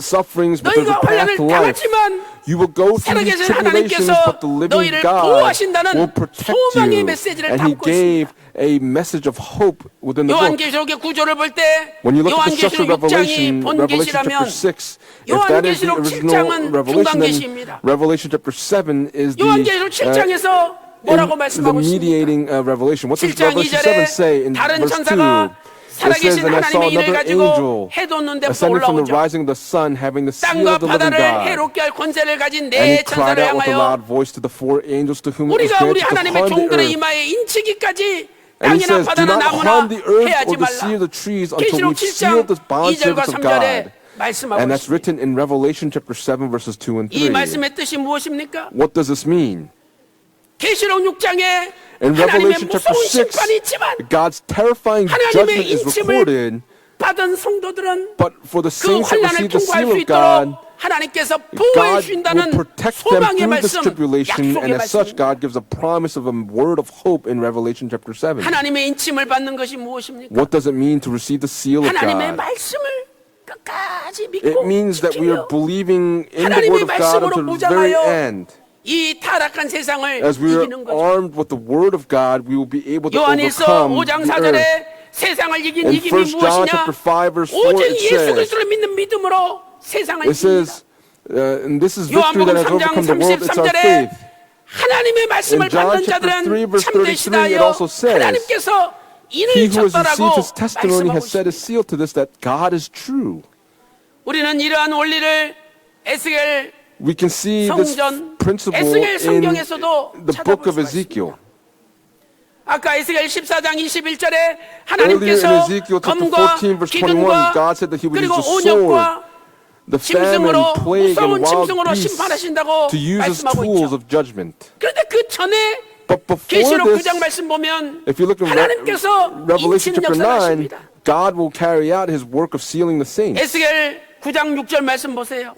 sufferings, but there's a 너희가 path 환난을 to life. 당하지만 You will go through these 살아계신 tribulations, 하나님께서 but the living 너희를 God 보호하신다는 will protect 소망의 you. 메시지를 And He 담고 gave a message of hope within the book. 요한계시록의 구조를 볼 때 When you look at the structure 요한계시록 of 6장이 Revelation, 본 Revelation 계시라면 chapter 6, if that is the 요한계시록 original 7장은 revelation, 중간 then 계시입니다. Revelation chapter 7 is 요한계시록 7장에서 뭐라고 the 말씀하고 있습니까? mediating revelation. What does 7장 Revelation 7 2절에 say in 다른 verse 2? 천사가 It says, 살아계신 and I saw 하나님의 일을 another 가지고 angel 해돋는데 ascended from the 올라오죠. rising of the sun, having the seal 땅과 of the living 바다를 God. 해롭게 할 권세를 가진 And 네 he cried 천사를 out with a 향하여 loud voice to the four angels to whom it was 우리가 우리 granted to 하나님의 harm the 종들의 earth. 이마에 인치기까지 And he 땅이나 says, do 바다나 not 나무나 harm the earth 해하지 or the sea 말라. of the trees until 계시록 we've sealed 7장 the bond 2절과 service of 3절에 God. 말씀하고 And that's 있습니다. written in Revelation chapter 7 verses 2 and 이 3. 말씀의 뜻이 무엇입니까? What does this mean? 계시록 6장에 In 하나님의 Revelation chapter 무서운 6, 심판이 있지만 God's terrifying 하나님의 judgment is 인침을 recorded, 받은 성도들은 but for the 그 saints that 환난을 receive the 통과할 seal 수 of God, 있도록 하나님께서 보호해 God will 주신다는 protect them 소망의 through this 말씀, tribulation, 약속의 and as such, 말씀. God gives a promise of a word of hope in Revelation chapter 7. 하나님의 인침을 받는 것이 무엇입니까? What does it mean to receive the seal of 하나님의 God? 말씀을 끝까지 It 믿고 means that we are 지키며 believing in the 하나님의 word of God 말씀으로 until the very 보장하여 end. 이 타락한 세상을 As we are 이기는 거죠. armed with the word of God, we will be able to 요한일서 overcome 5장 the earth. 4절에 세상을 이긴 In 이김이 1 John 무엇이냐? chapter 5 verse 4 오직 it 예수 says, 그리스도를 믿는 믿음으로 세상을 it 이깁니다. says, and this is victory 요한복음 that has 3장 overcome the world, it's our 33절에 faith. 하나님의 말씀을 In John 받는 chapter 자들은 3 verse 33 참되시다 it 하여 also says, 하나님께서 He 이를 who has 쳤다라고 received his testimony 말씀하고 has set his 있습니다. seal to this, that God is true. 우리는 이러한 원리를 에스겔 We can see this 성전 principle 에스겔 in 성경에서도 the book 찾아볼 of 수가 Ezekiel. 있습니다. 아까 에스겔 14장 21절에 Earlier in 하나님께서 Ezekiel chapter 검과 14 verse 21, 기근과 God said that He would use 그리고 the sword, 온역과 the famine, 짐승으로 plague, 무서운 and wild 짐승으로 beasts 심판하신다고 to use as 말씀하고 tools 있죠. of judgment. 그런데 그 전에 But before 계시록 this, 9장 말씀 보면 if you look in 하나님께서 Revelation 인치는 chapter 역사를 9, 하십니다. God will carry out His work of sealing the saints. 에스겔 9장 6절 말씀 보세요.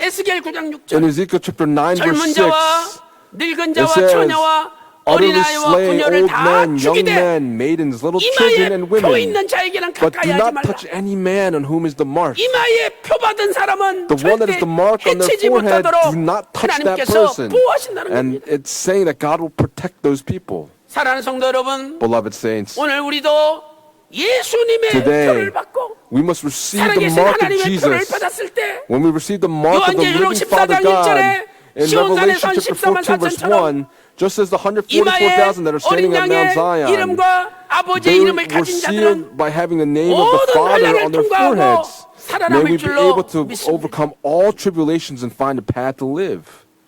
에스겔 9장 In 6절 Ezekiel chapter 9 젊은 verse 자와 6, 늙은 it 자와 says, 처녀와 utterly 어린아이와 slay 부녀를 old 다 men, young 죽이되 men, maidens, little children, 이마에 and 표 women. 있는 자에게는 But 가까이 do 하지 not 말라. touch any man on whom is the mark. 이마에 표 받은 사람은 The one that is 절대 the mark on their 해치지 forehead, 못하도록 do not touch that 하나님께서 person. 보호하신다는 And 겁니다. it's saying that God will protect those people. 사랑하는 성도 여러분, Beloved saints, 오늘 우리도 예수님의 Today, 표를 받고 we must receive the 살아계신 mark of 하나님의 표를 Jesus. 받았을 때 When we receive the mark of the 요한계시록 living Father 14장 God, 1절에 in 시온산에 Revelation 선 chapter 14만 14 verse 4천처럼 1, just as the 이마에 144,000 that are standing 어린 at Mount 양의 Zion, 이름과 아버지의 they 이름을 were 가진 자들은 sealed by having the name of the 모든 Father 환난을 on their 통과하고 foreheads. May 살아남을 we be 줄로 able to 믿습니다. overcome all tribulations and find a path to live.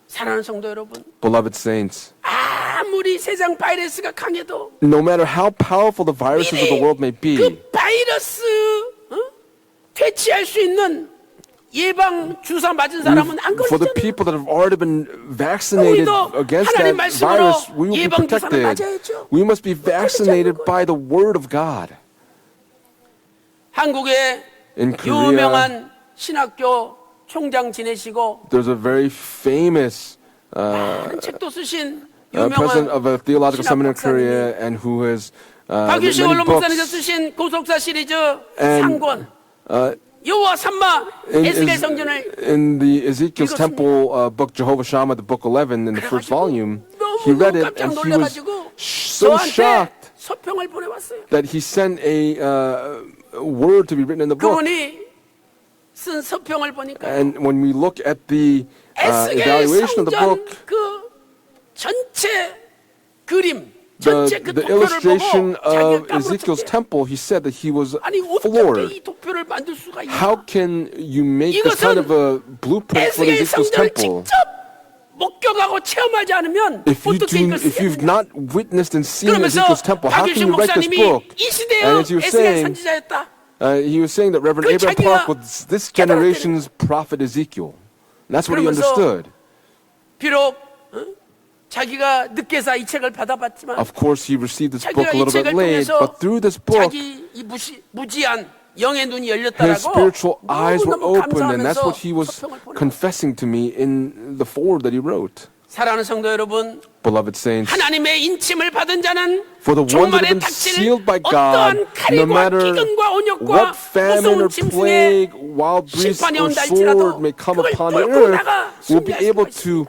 사랑하는 성도 여러분, Beloved saints, 아무리 세상 바이러스가 강해도 no matter how powerful the viruses of the world may be, 그 바이러스 퇴치할 수 있는 예방 주사 맞은 사람은 안 for the 걸리잖아요. people that have already been vaccinated 우리도 against 하나님 that 말씀으로 virus, we will be 예방 주사를 protected. 맞아야죠. We must be vaccinated by the Word of God. 한국의 In Korea, 유명한 신학교 총장 지내시고 there's a very famous 많은 책도 쓰신 president of a 유명한 theological 신학 seminary in 박사님이 Korea and who has 박유시 written 원로 many 목사님께서 books. 쓰신 고속사 시리즈 And, 상권 여호와 삼마 에스겔 성전을 in the Ezekiel's 읽었습니다. temple book Jehovah Shammah, the book 11, in the first 그래가지고 volume, he read 너무 it 깜짝 and he was 놀래가지고 so 저한테 shocked 서평을 보내왔어요. that he sent a word to be written in the book. 그분이 쓴 서평을 보니까 And when we look at the 에스겔 evaluation of the 성전 book, 그 전체 그림, the, 전체 그 the 도표를 illustration 보고 자기가 of Ezekiel's 까무러쳤대요. temple, he said that he was 아니 어떻게 floored. 이 도표를 만들 수가 있냐? How can you make this kind of a blueprint for 에스겔 Ezekiel's 성전을 temple? 직접 목격하고 체험하지 않으면 If 어떻게 이걸 you've 쓰겠냐? not witnessed and seen 그러면서 Ezekiel's temple, how can 박유신 you write this 목사님이 book? 이 시대의 And as you were 에스겔 saying, 선지자였다. he was saying that Reverend 그 Abraham 자기가 Park was this generation's prophet Ezekiel. And that's what he 그러면서 understood. 비록 자기가 늦게서 이 책을 받아봤지만 Of course, he received this book 자기가 a 이 little bit 책을 late, 통해서 but through this book, 자기 이 무지한 영의 눈이 his 열렸다라고 spiritual eyes were 너무너무 opened, and that's 감사하면서 what he was 서평을 보내요. confessing to me in the foreword that he wrote. 사랑하는 성도 여러분, Beloved saints, 하나님의 인침을 받은 자는 for the ones that 종말에 have been 닥칠 sealed by God, 어떠한 no 칼과 matter 기근과 온역과 what famine or 무서운 짐승의 plague, wild beast 심판이 or 온다 sword 할지라도 may come 그걸 upon the 뚫고 earth, 나가 will be 승리할 able 수가 to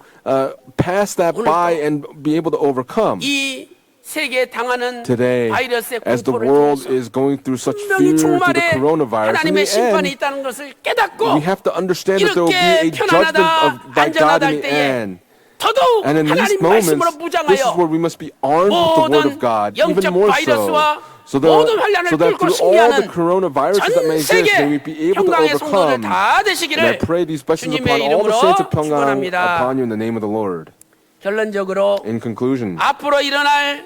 pass that by and be able to overcome. 이 세계에 당하는 Today, 바이러스의 as the 공포를 world 통해서 is going through such 분명히 fear through the 종말에 coronavirus, in 하나님의 the 심판이 end, 있다는 것을 깨닫고 we have to understand that there will be a 이렇게 judgment 편안하다, by God 안전하다 in the 할 때에 end. 더더욱 And in these 하나님 moments, 말씀으로 this is where 무장하여 we must be armed with the Word of God, even 영적 more so. 바이러스와 So 모든 환란을 that 뚫고 through all the 승리하는 coronaviruses that may 전 exist, may we 세계 be able to 평강의 성도들 overcome. 다 And I 되시기를 pray these blessings 주님의 upon all the 이름으로 saints of Pyongyang 축원합니다. upon you in the name of the Lord. 결론적으로 In conclusion, 앞으로 일어날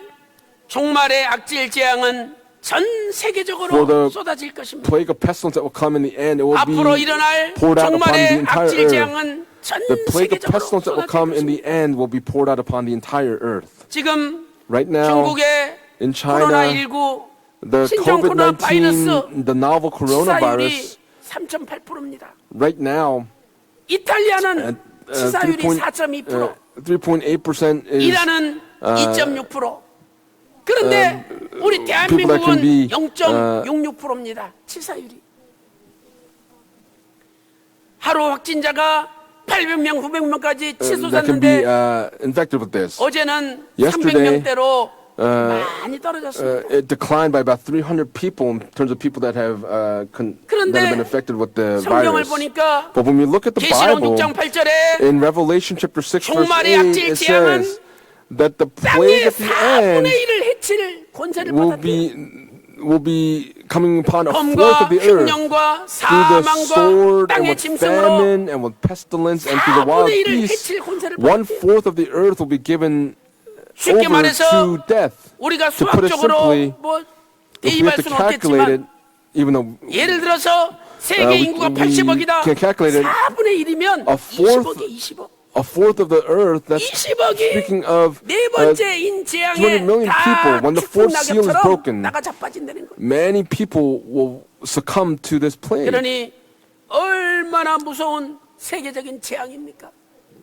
종말의 악질 재앙은 전 For 세계적으로 the 쏟아질 것입니다. plague of pestilence that will come in the end, it will 앞으로 be 일어날 poured out upon the 종말의 entire 악질 earth. 재앙은 전 The plague of 세계적으로 pestilence that will 쏟아질 come in 것입니다. the end will be poured out upon the entire earth. 지금 Right now, 중국의 in China, 코로나19 the 신종 코로나 바이러스 COVID-19, the novel coronavirus, 치사율이 3.8%입니다. right now, 이탈리아는 치사율이 4.2%, 3.8% is 이란은 2.6%. 그런데 우리 people that can 대한민국은 be, 0.66%입니다. 치사율이. 하루 확진자가 800명, 900명까지 that can be 치솟았는데 infected with this. 어제는 Yesterday, 300명대로 많이 떨어졌습니다. It declined by about 300 people in terms of people that have been affected with the 성경을 virus. 보니까 But when we look at the 계시록 Bible, 6장 8절에 in Revelation chapter 6 verse 8, 종말의 악질 it 재앙은 says that the plague 땅의 at the end 4분의 1을 해칠 권세를 will 받았대요. be coming upon a fourth of 검과 the earth 흉년과 through the 사망과 sword and 땅의 with 짐승으로 famine and with pestilence and through the wild 4분의 1을 beasts. 해칠 권세를 1/4 of the earth will be given 쉽게 over 말해서 to death. 우리가 To put it 수학적으로 simply, 뭐 if we 대입할 have to 수는 calculate it, 없겠지만 even though 예를 들어서 세계 인구가 we 80억이다. can calculate it. 4분의 1이면 A fourth- 20억에 20억. a fourth of the earth, that's 20억이 speaking of 네 번째 인재앙에 200 million people, when the fourth seal is broken, 나가 자빠진다는 거예요. many people will succumb to this plague. 그러니 얼마나 무서운 세계적인 재앙입니까?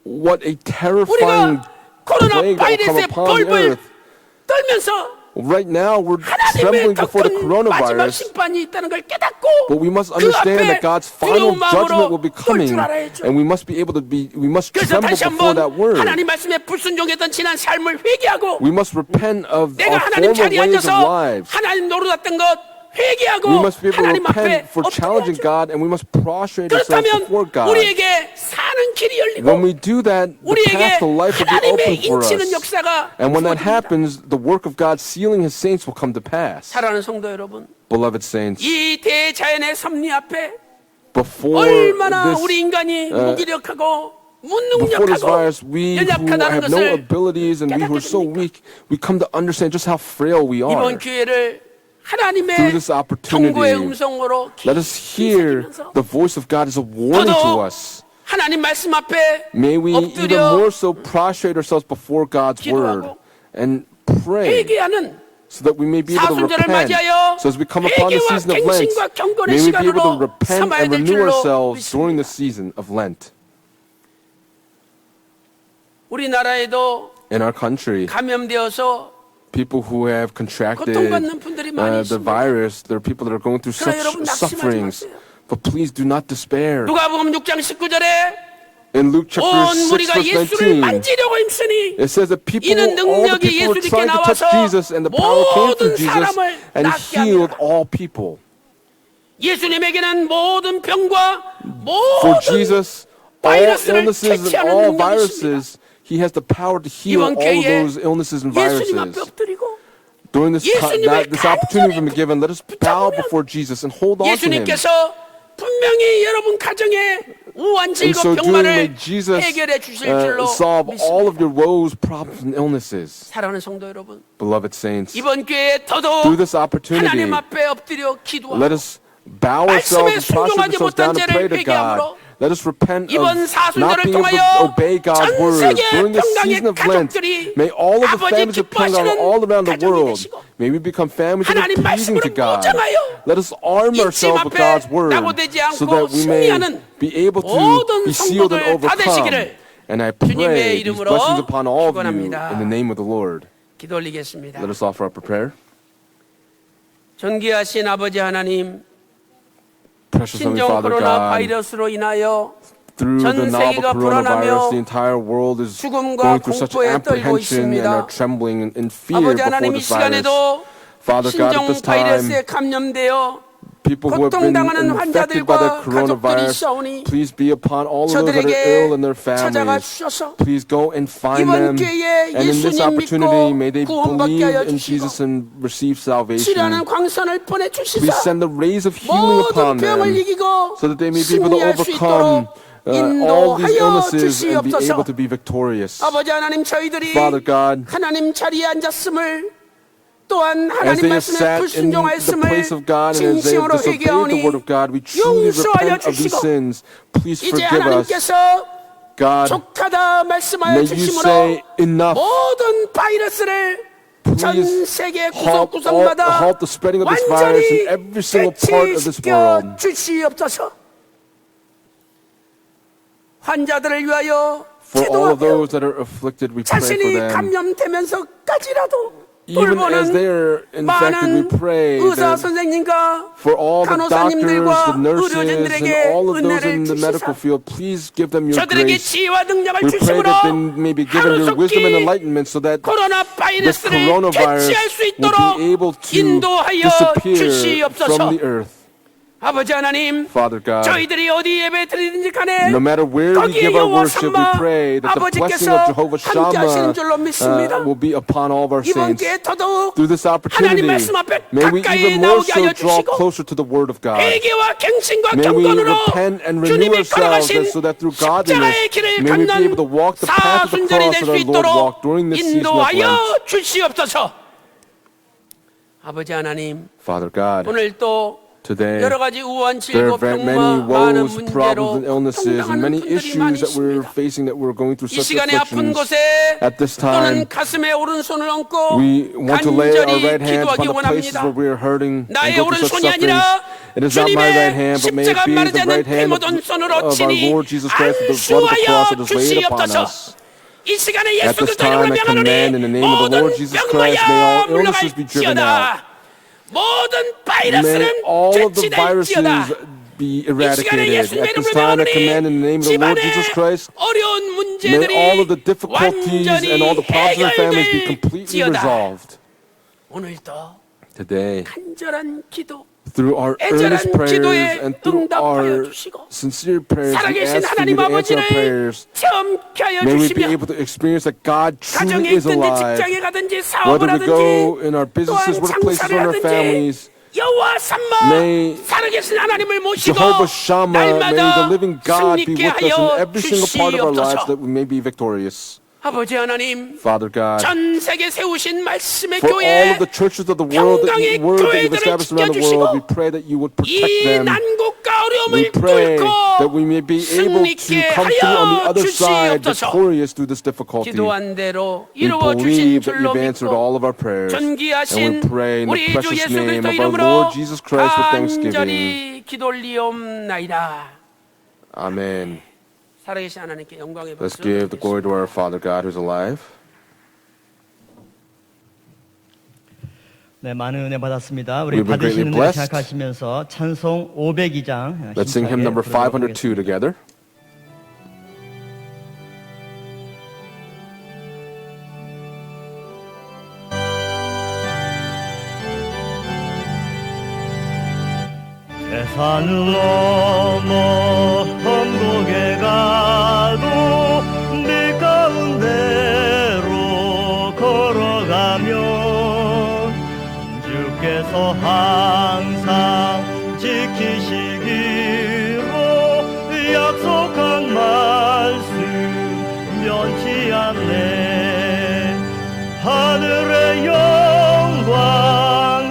What a terrifying 우리가 코로나 plague that will come 바이러스에 upon the 벌벌 earth. 떨면서 Right now, we're 하나님의 trembling before the 더 큰 마지막 coronavirus, 심판이 있다는 걸 깨닫고 but we must 그 understand 앞에 that God's final 두려운 judgment will 마음으로 be coming, 떨 줄 알아야죠. and we must be able to we must 그래서 tremble 다시 before 한번 that word. 하나님 말씀에 불순종했던 지난 삶을 회개하고 We must repent of 내가 our 하나님 former 자리에 ways of 앉아서 lives. 하나님 노릇했던 것 회개하고 We must be able to 하나님 앞에 repent for challenging 엎드려야죠. God, and we must prostrate ourselves 그렇다면 before God. 우리에게 사는 길이 열리고 When we do that, the 우리에게 path to life will be open 하나님의 for us. 인치는 역사가 And when that 부어집니다. happens, the work of God sealing His saints will come to pass. 사랑하는 성도 여러분, Beloved saints, 이 대자연의 섭리 앞에 before 얼마나 this 우리 인간이 무기력하고 before this 무능력하고 virus, we who 연약하다는 have no 것을 abilities and we who are so 깨닫게 됩니까? weak, we come to understand just how frail we are. 이번 기회를 하나님의 Through this opportunity, 경고의 음성으로 let us hear 새기면서 the voice of God as a warning to 더더욱 us. 하나님 말씀 앞에 May we even 엎드려 more so prostrate ourselves before God's word 기도하고 and pray 회개하는 so that we may be able to 사순절을 repent. 맞이하여 So as we come upon the 회개와 season of Lent, 갱신과 경건의 may we be able to 시간으로 repent 삼아야 and 될 renew 줄로 ourselves 믿습니다. during the season of Lent. 우리나라에도 In our country, 감염되어서 people who have contracted 고통받는 분들이 많이 the 있습니다. virus, there are people that are going through 그러나 such 여러분 낙심하지 sufferings. 마세요. But please do not despair. 누가복음 6장 19절에 In Luke chapter 온 6, 무리가 verse 예수를 19, 만지려고 힘쓰니 it says that people, 이는 all the 능력이 people were 예수님께 trying to touch 나와서 Jesus, and the power came through 모든 Jesus 사람을 and 낫게 healed 하니라. all people. 예수님에게는 모든 병과 For 모든 Jesus, all 바이러스를 illnesses and 퇴치하는 all 능력이 viruses, He has the power to heal all 이번 of 기회에 those illnesses and 예수님 앞에 viruses. 엎드리고 During this 예수님을 this opportunity we've been 간절히 given, let us bow 붙잡으면 before Jesus and hold on to Him. 예수님께서 분명히 여러분 가정에 우한 In so 질과 doing, may 병마를 Jesus 해결해 주실 줄로 solve all of 믿습니다. your woes, problems, and illnesses. 사랑하는 성도 여러분, Beloved saints, 이번 기회에 through 더더욱 this opportunity, 하나님 앞에 엎드려 let 기도하고 us bow ourselves and prostrate 순종하지 ourselves down 못한 and pray 죄를 to God. 회개함으로 Let us repent 이번 of 사순절을 not being able to 통하여 obey God's 전 word. 세계 During this 평강의 season of Lent, 가족들이 may all of the 아버지 families of Pyongyang 기뻐하시는 all around the 가족이 world, 되시고 may we become families that are 하나님 pleasing 말씀으로 to God. 무장하여 Let us arm 이 ourselves 집 with 앞에 God's word 낙오되지 so 않고 that we may 승리하는 be able to 모든 be sealed and 성도들 다 overcome. 되시기를 And I 주님의 pray these 이름으로 blessings upon all of you 축원합니다. in the name of the Lord. 기도 올리겠습니다. Let us offer up a prayer. 존귀하신 아버지 하나님, Precious Heavenly 신종 Father 코로나 God, 바이러스로 인하여 through 전 the novel 세계가 coronavirus, 불안하며 the entire world is 죽음과 going through such 공포에 떨고 apprehension and 있습니다. are trembling in fear 아버지 before 하나님 이 this virus. 시간에도 Father God, at 신종 this time, 바이러스에 감염되어 people who have been 고통당하는 infected by the 환자들과 가족들이 coronavirus, 있사오니 please be upon all of those that are ill and their 저들에게 찾아가 families. 주셔서 Please go and find 이번 them. 기회에 And in this 예수님 opportunity, 믿고 may they 구원받게 believe 하여 in 주시고 Jesus and receive salvation. 치료하는 광선을 Please 보내주시사 send the rays of healing 모든 upon 병을 them 이기고 so that they may be able to 승리할 수 overcome 있도록 all these 인도하여 illnesses and be 주시옵소서. able to be victorious. 아버지 하나님, 저희들이 Father God, 하나님 자리에 앉았음을 또한 as 하나님 they have 말씀에 sat in the 불순종하였음을 place of God and as they have 진심으로 disobeyed the word 회개하오니 of God, we truly 용서하여 repent of these 주시고 sins. Please 이제 forgive us. 하나님께서 God, 족하다 말씀하여 may you 주심으로 say enough. 모든 바이러스를 전 Please 세계 halt 구석구석마다 the spreading of this virus in 완전히 every single part of this 퇴치시켜 world. 주시옵소서. 환자들을 위하여 For all of 기도하며 those that are afflicted, we pray for 자신이 them. 감염되면서까지라도 Even as they 돌보는 are infected, we 많은 pray 의사 that 선생님과 for all the doctors, 간호사님들과 the nurses, and 의료진들에게 all of those 은혜를 in the medical 주시사 field, please give them your 저들에게 grace. 지혜와 능력을 We pray 주심으로 that they may be given your wisdom and 하루속히 enlightenment so that 코로나 this 바이러스를 coronavirus 퇴치할 수 will 있도록 be able to 인도하여 disappear 주시옵소서. from the earth. 아버지 하나님, Father God, 저희들이 성도들이 어디 예배 드리든지 간에 No matter where we 거기에 give our 여호와 worship, we 삼마 pray that the blessing 아버지께서 of Jehovah 함께 하시는 줄로 Shammah 믿습니다. will be upon all of our 이번 saints. 기회에 더더욱 Through this opportunity, 하나님 말씀 앞에 may we 가까이 even more 나오게 so 하여 draw 주시고 closer to the Word of God. 회개와 갱신과 May we 경건으로 repent and renew 주님이 ourselves 걸어가신 so that through godliness, 십자가의 길을 may we be able to 걷는 walk the path of the 사순절이 cross 될 that 수 our Lord walked 있도록 during this season of Lent. 인도하여 주시옵소서. 아버지 하나님, Father God, 오늘 또 today 여러 가지 우한 there 질고 are many 병마 많은 woes, problems, and 문제로 illnesses, and 동당하는 many 분들이 많이 issues that we're 있습니다. facing, that we're going through 이 such 시간에 아픈 afflictions. 곳에 At this 또는 time, 가슴에 오른손을 얹고 we want to lay our 간절히 right hands 기도하기 upon the places 원합니다. where we are hurting and 나의 go through such 오른손이 sufferings. 아니라 It is not my right hand, but may it 십자가 be 마르지 the 않는 right hand 피 묻은 손으로 of our 치니 Lord Jesus Christ, with the blood of the cross that 안수하여 is laid upon 주시옵소서. us. 이 시간에 At 예수 this 그리스도 이름으로 time, I command in the name of the 명하노니 Lord 모든 Jesus Christ, may all 병마야 illnesses be driven out. 물러갈지어다. 모든 바이러스는 May all of the 퇴치될지어다. viruses be 이 시간에 eradicated. 예수 At this 이름으로 time, I 명하노니 command in the name of the Lord 집안의 Jesus Christ, 어려운 may 문제들이 all of the difficulties and all the problems in our families be completely 해결될지어다. resolved. 오늘도 Today, 간절한 기도, through our 애절한 earnest prayers 기도에 and through 응답하여 our 주시고 sincere prayers, we 살아계신 ask for you 하나님 to answer our 아버지를 prayers. 체험케 하여 May we be 주시며 able to experience that God 가정에 truly is 있든지 alive. 직장에 가든지 사업을 Whether we 하든지 go in our businesses, 또한 workplaces, 장사를 or in our 하든지 families, 여호와 삼마 may 살아계신 하나님을 모시고 Jehovah Shammah, may the 날마다 living God be 승리케 with us in 하여 every single part of our lives that 주시옵소서. we may be victorious. 아버지 하나님, Father God, 전 세계 세우신 말씀의 for all 교회 of the churches of the world, that 평강의 word that you've 교회들을 established around the 지켜주시고 world, we pray that you would protect 이 them. 난국과 We 어려움을 pray that 뚫고 we may be able to 승리케 come through on the 하여 other side 주시옵소서. victorious through this difficulty. 기도한 대로 We 이루어 주신 believe that 줄로 you've answered all 믿고 of our prayers, and we 존귀하신 pray in the 우리 주 precious 예수 name 그리스도 of our 이름으로 Lord Jesus Christ with thanksgiving. 간절히 기도 올리옵나이다. Amen. 살아계신 하나님께 영광의 Let's 박수 give the glory 드리겠습니다. to our Father God who's alive. 네, 많은 은혜 받았습니다. 우리 We've been greatly 받으시는 은혜 blessed. 생각하시면서 찬송 502장 Let's sing hymn number 502 together. 세상을 넘어 천국에 가도 네 가운데로 걸어가면 주께서 항상 지키시기로 약속한 말씀 변치 않네. 하늘의 영광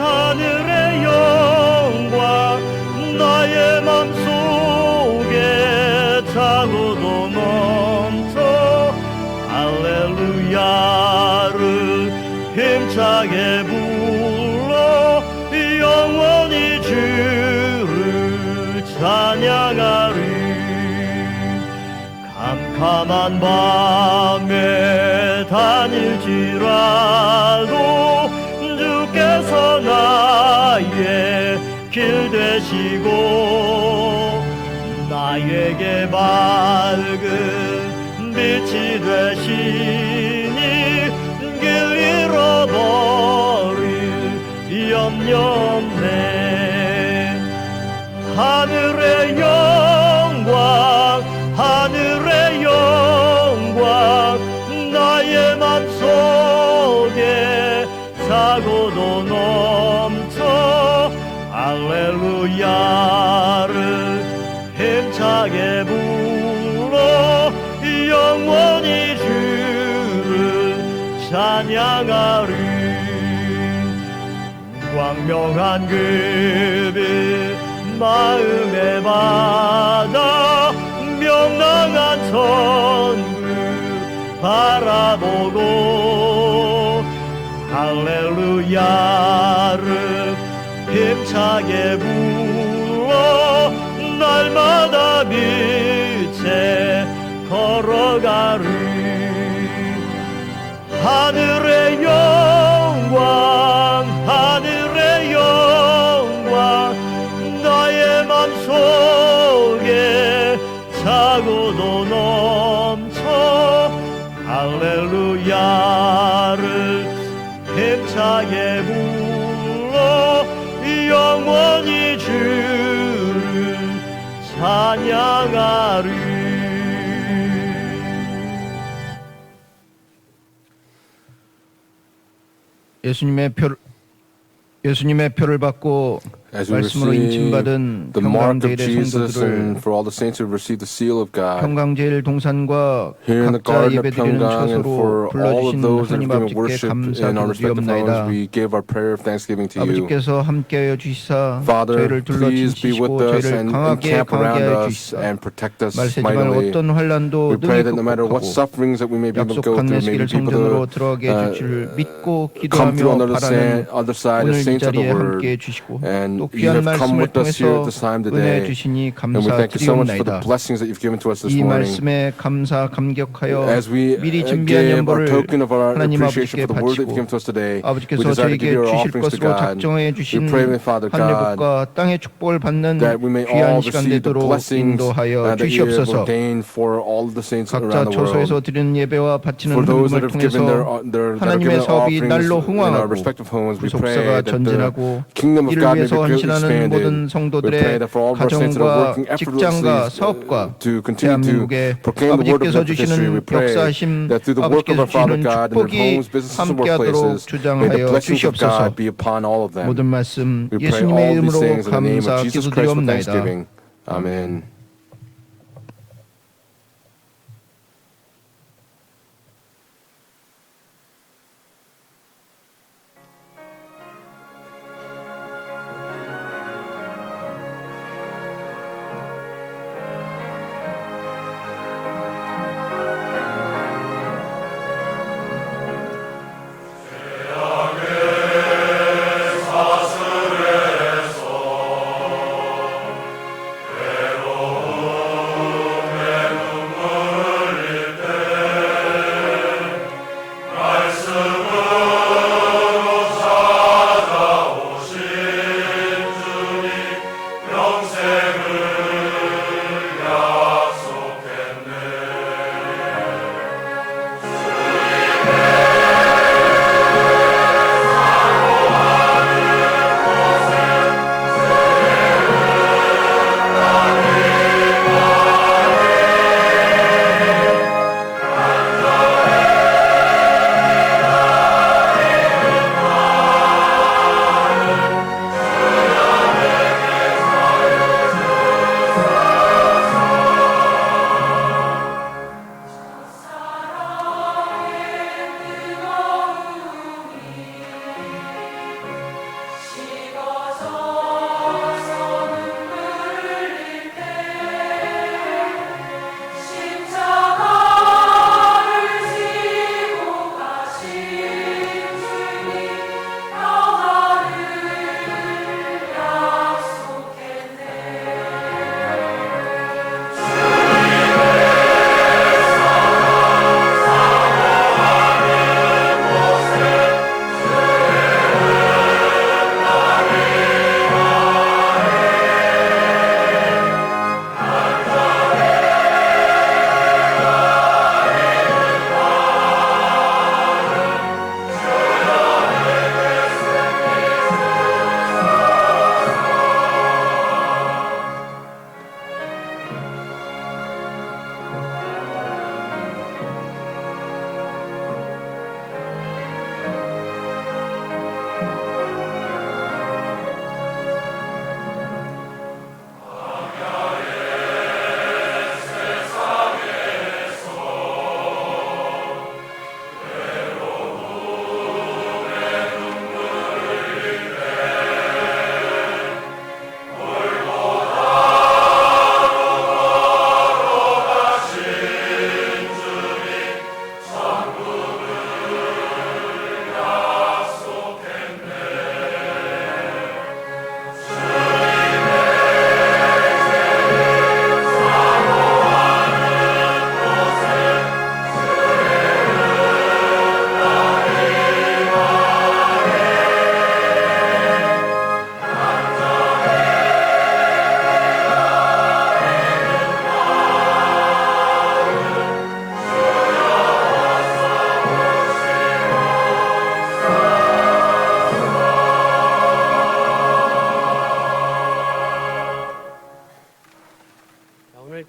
하늘의 영광 나의 맘속에 차고도 넘쳐 할렐루야를 힘차게 불러 영원히 주를 찬양하리. 캄캄한 밤에 다닐지라도 주께서 나의 길 되시고 나에게 밝은 빛이 되시니 길 잃어버릴 염려 없네. 하늘의 영광 하늘의 영광 나의 맘속에 차고도 넘쳐 할렐루야를 힘차게 불러 영원히 주를 찬양하리. 광명한 그 빛 마음에 받아 명랑한 천국 바라보고 할렐루야를 힘차게 불러 날마다 빛에 걸어가리. 하늘의 영광 하늘의 영광 나의 맘속에 차고도 넘쳐 할렐루야를 힘차게 불러 영원히 주를 찬양하리. 찬양하리. 예수님의 표를 받고 As we 말씀으로 receive 인침받은 the mark of 평강제일의 Jesus 성도들을 and for all the saints who have received the seal of God, 평강제일 동산과 here in the 각자 garden of 예배드리는 Pyongyang and 처소로 for all of 불러주신 those that 하나님 have given 아버지께 worship in our respective homes, 감사드리옵나이다. we give our prayer of thanksgiving to you. 아버지께서 함께하여 주시사 Father, 저희를 둘러 please be 지키시고 with us 저희를 and 강하게 encamp around 하여 us 주시사 and protect us 말세지만 mightily. 어떤 환난도 We pray that no matter 능히 what 극복하고 sufferings that we may be able to go 약속한 through, 내시기를 may we be able 성전으로 to 들어가게 해줄 줄을 믿고 come through on 기도하며 바라는 other side 오늘 as 이 saints of the 자리에 word. 함께해 주시고 And 또 you 귀한 have come 말씀을 with us here at 통해서 this time 은혜 today. 주시니 And we thank you so much for the 감사드리옵나이다. blessings that you've given to us this 이 morning. 말씀에 감사 감격하여 As we 미리 준비한 give our 연보를 token of our 하나님 appreciation 아버지께 for the word that you've 바치고 given to us today, we 아버지께서 desire to give 저에게 your 주실 offerings to 것으로 God. 작정해 We 주신 pray, my Father God, 하늘복과 땅의 축복을 받는 that we may 귀한 all 시간 receive the 되도록 blessings 인도하여 that you have 주시옵소서. ordained for all of the saints 각자 around the 처소에서 world. 드리는 예배와 바치는 For those that 헌금을 have given 통해서 that have given 하나님의 their 사업이 offerings 날로 in our 흥왕하고 respective homes, we pray 구속사가 that the 전진하고 kingdom of 이를 God may be 위해서 greatly 헌신하는 expanded. 모든 We pray 성도들의 that for all of our saints that are 가정과 working 직장과 effortlessly 사업과 to continue to 대한민국에 proclaim the word of 아버지께서 God for history, we 주시는 pray 역사하심 that through the work of 아버지께서 our Father 주시는 God in their 축복이 homes, businesses, and 함께하도록 workplaces, may the 주장하여 blessings of 주시옵소서. God be upon all of them. 모든 말씀 We pray 예수님의 all these 이름으로 things in the name 감사 of Jesus Christ with 기도드리옵나이다. thanksgiving. Amen. 로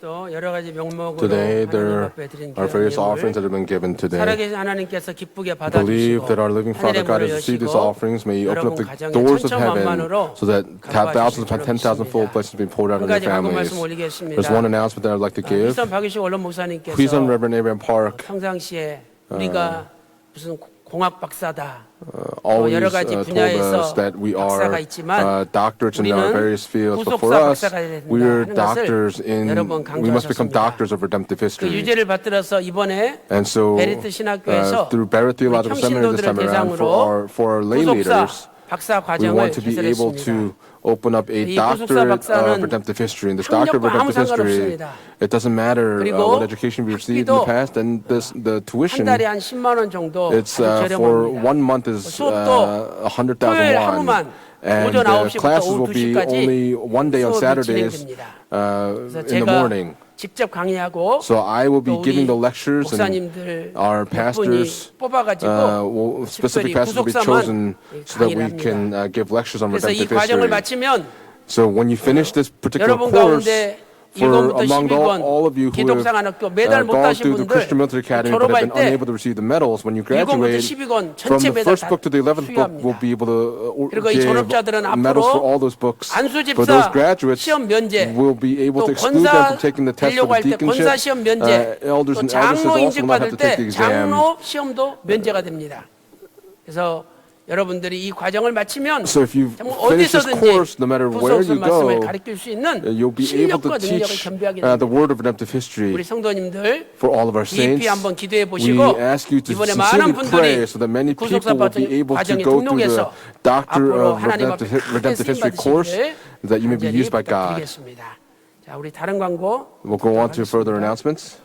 또 여러 가지 명목으로 Today, 하나님 there 앞에 드린 are various offerings that 기념을 have been given today. 살아계신 하나님께서 기쁘게 I believe 받아주시고 that our living Father 하늘의 God 문을 has received these 여시고 offerings. May He open up 여러분 the 가정에 doors of heaven 천천만만으로 so that thousands upon 10,000 full 믿습니다. blessings be poured out 한 on your 가지 방금 families. 말씀 올리겠습니다. There's one announcement that I'd like to give. 일선 박유식 원로 목사님께서 Please on Reverend Abraham Park 평상시에 우리가 무슨 공학 박사다. always 여러 가지 told 분야에서 us that we 박사가 are 있지만 doctorates in our 우리는 various fields. But for 구속사 us, 박사가 된다 we're 하는 것을 doctors in, 여러 번 we must become 강조하셨습니다. doctors of redemptive 그 history. 유죄를 받들어서 이번에 And so, 베리트 신학교에서 through Barrett Theological Seminary this 평신도들을 time around, 대상으로 for our lay 구속사 leaders, 박사 we 과정을 want to be able 개설했습니다. to open up a 이 doctorate 구속사 of redemptive history. And this doctorate of 학력과 아무 redemptive history, 상관없습니다. it doesn't matter 그리고 what education we received in the 학비도 past, and the 한 tuition, 달에 한 10만 원 정도 it's 아주 for 저렴합니다. 1 month is 수업도 100,000 토요일 won. 하루만 And 오전 9시부터 classes 오후 will be 2시까지 only one day on 수업이 Saturdays 진행됩니다. in the 제가 morning. 직접 강의하고 So I will be 또 giving 우리 the lectures, and 목사님들 our 몇 분이 pastors, 뽑아가지고 specific 특별히 pastors will be 구속사만 chosen so that 강의를 we 합니다. can give lectures on 그래서 이 redemptive 과정을 history. 마치면 So when you finish this particular 여러분 course, 가운데 for 1번부터 among 12번 all of you who have 기독상한학교 매달 못 gone 가신 through the 분들 Christian Military Academy but have 졸업할 been 때 unable to receive the medals, when you 1권부터 graduate, 12권 from 전체 the 매달 first 다 book to the 11th book, we'll 수여합니다. be able to 그리고 이 give 졸업자들은 medals for 앞으로 all those books. 안수집사 For those graduates, 시험 면제, will be able to 또 exclude them 권사 from taking the test for 되려고 할 the 때 권사 deaconship. 시험 면제, Elders 또 and 장로 abbesses 인직 also will not have 받을 to take the 때 exam. 장로 시험도 면제가 됩니다. 그래서 여러분들이 이 과정을 마치면 So if you 정말 finish this course, no matter where 구속선 you 말씀을 go, 가르칠 수 있는 you'll be able to 실력과 능력을 teach 겸비하게 the 됩니다. word of redemptive history 우리 성도님들 for all of our saints. 깊이 한번 기도해 We 보시고 ask you to 이번에 sincerely 많은 pray 분들이 so that many people 구속사 will be able to 과정에 go through the 등록해서 doctor 앞으로 of 하나님 앞에 redemptive 크게 history course, 쓰임받으시기를 that you may be 간절히 used by God. 부탁드리겠습니다. 자, 우리 다른 광고 We'll go on to further announcements.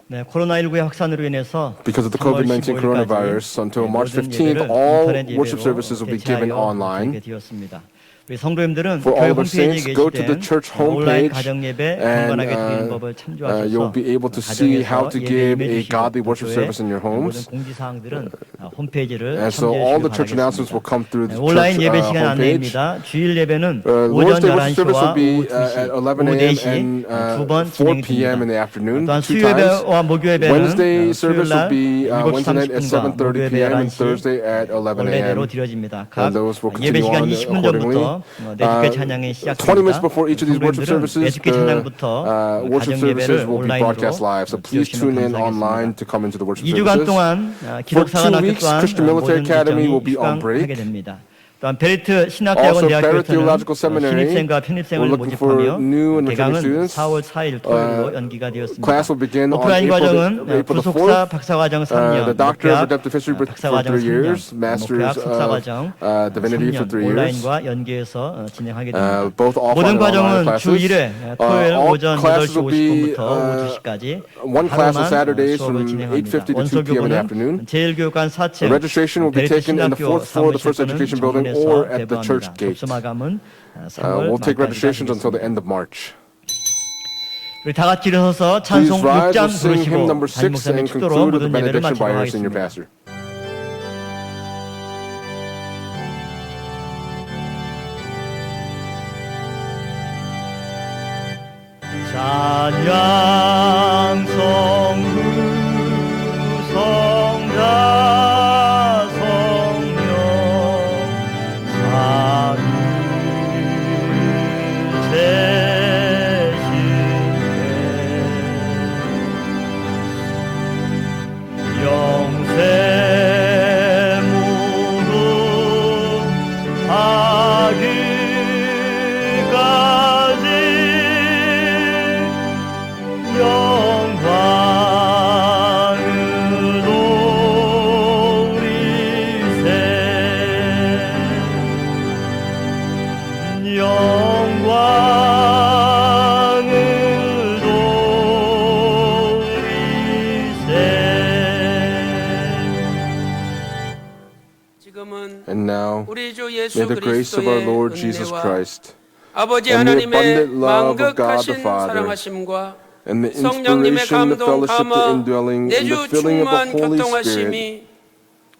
네, 코로나19의 확산으로 인해서 Because of the 3월 COVID-19 15일까지 coronavirus, until March 모든 15th, 예배를 all 인터넷 worship 예배로 services will be given 대체하여 online. 드리게 되었습니다. 우리 성도님들은 For all 교회 of our 홈페이지에 saints, go to the 게시된 church 온라인 homepage 가정 예배 and 경건하게 드리는 법을 참조하셔서 you'll be able to see how to 가정에서 give 예배 a 임해주시고 godly worship 교회 service in your 모든 homes. 공지사항들은 홈페이지를 And so all the church 참조해 announcements 주시기 will come through the 바랍니다. 온라인 church 예배 시간 homepage. 안내입니다. 주일 예배는 Lord's 오전 Day worship service 11시와 will be 오후 2시, at 11 오후 a.m. 4시 and 두 번 4 p.m. in the 진행됩니다. afternoon, 또한 two 수요 times. 예배와 목요 예배는 Wednesday service 수요일 will 날 be Wednesday night at 7시 30분과 7:30 목요 예배 p.m. and 11시 Thursday at 11 원래대로 a.m. 드려집니다. 각 those will 예배 continue 시간 on 20분 accordingly. 전부터 내주께 찬양이 20 minutes 시작됩니다. before each of these worship 성도님들은 services, 내주께 찬양부터 the worship 가정 services 예배를 will be broadcast live. So 온라인으로 please tune in online 감사하겠습니다. to come into the worship 2주간 services. 동안 For 2 기독사관학교 weeks, 또한 Christian Military 모든 Academy 일정이 will be on break. 휴강하게 됩니다. 또한 베리트 신학대학원 Also, Barrett 대학교에서는 Theological Seminary, 신입생과 we're 편입생을 looking for 모집하며 new and returning 개강은 students. 4월 4일 토요일로 연기가 되었습니다. Class will begin on 오프라인 과정은 April the 부속사 4th. 박사과정 The 3년, Doctor of 목회학 Redemptive History for 박사과정 3 years, 3년, Masters 목회학 석사과정 of Divinity for 3년 3 years. 온라인과 연계해서 진행하게 됩니다. Both offline 모든 and online 과정은 주 classes. 1회 토요일 All 오전 classes 8시 will be 50분부터 오후 2시까지 one class on 하루만 Saturdays 수업을 from 진행합니다. 8:50 to 2 p.m. in the afternoon. 원서교부는 제일교육관 4층 Registration will be 베리트 taken in the 신학교 4th floor of the First 사무실에서는 Education Building 정문에서 or at the church 배부합니다. gate. 접수 마감은 3월 We'll take 말까지 registrations until the 하겠습니다. end of March. 우리 다 같이 일어서서 Please 찬송 rise, 6장 we'll sing hymn 부르시고 number 6 담임 목사님 and 축도로 conclude with the 모든 예배를 benediction 마치도록 by our senior 하겠습니다. pastor. 찬양 성부 성자 성령 삼위체신대 영세 무궁 하기까지 영광으로 우리세 영광으로 우리세 지금은 And now, 우리 주 예수 may the grace of our 그리스도의 Lord Jesus 은혜와 Christ 아버지 and the 하나님의 abundant love of God the 만극하신 Father 사랑하심과 and the 성령님의 inspiration, the 감동 fellowship, the 감화 indwelling, and the 내주 filling of the 충만 Holy Spirit 교통하심이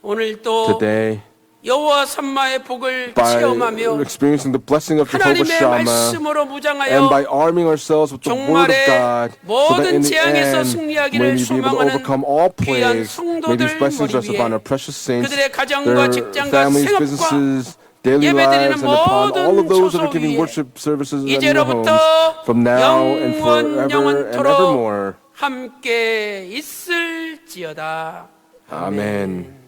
오늘 또 today 여호와 삼마의 복을 by 체험하며 experiencing the blessing of Jehovah 하나님의 Shammah, 말씀으로 and 무장하여 by arming ourselves with the word of 종말에 God, so that in 모든 the 재앙에서 end, 승리하기를 may we be able to 소망하는 overcome all 귀한 plagues. May these 성도들 blessings rest 머리 upon our 위에 precious saints, 그들의 가정과 their 직장과 families, 생업과 businesses, daily 예배드리는 lives, and upon all of 모든 those that are 처소 giving 위에 worship services in their 이제로부터 homes, from now and 영원 forever and 영원토록 evermore. 함께 있을지어다. Amen.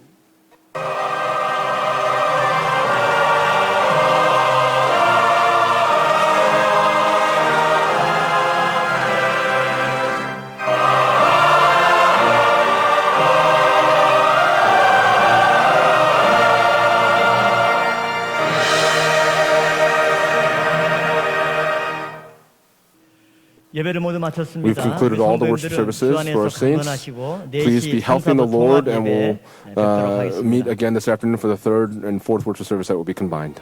예배를 모두 마쳤습니다. We've concluded all the worship services for our saints. Please be healthy in the Lord, and we'll meet again this afternoon for the third and fourth worship service that will be combined.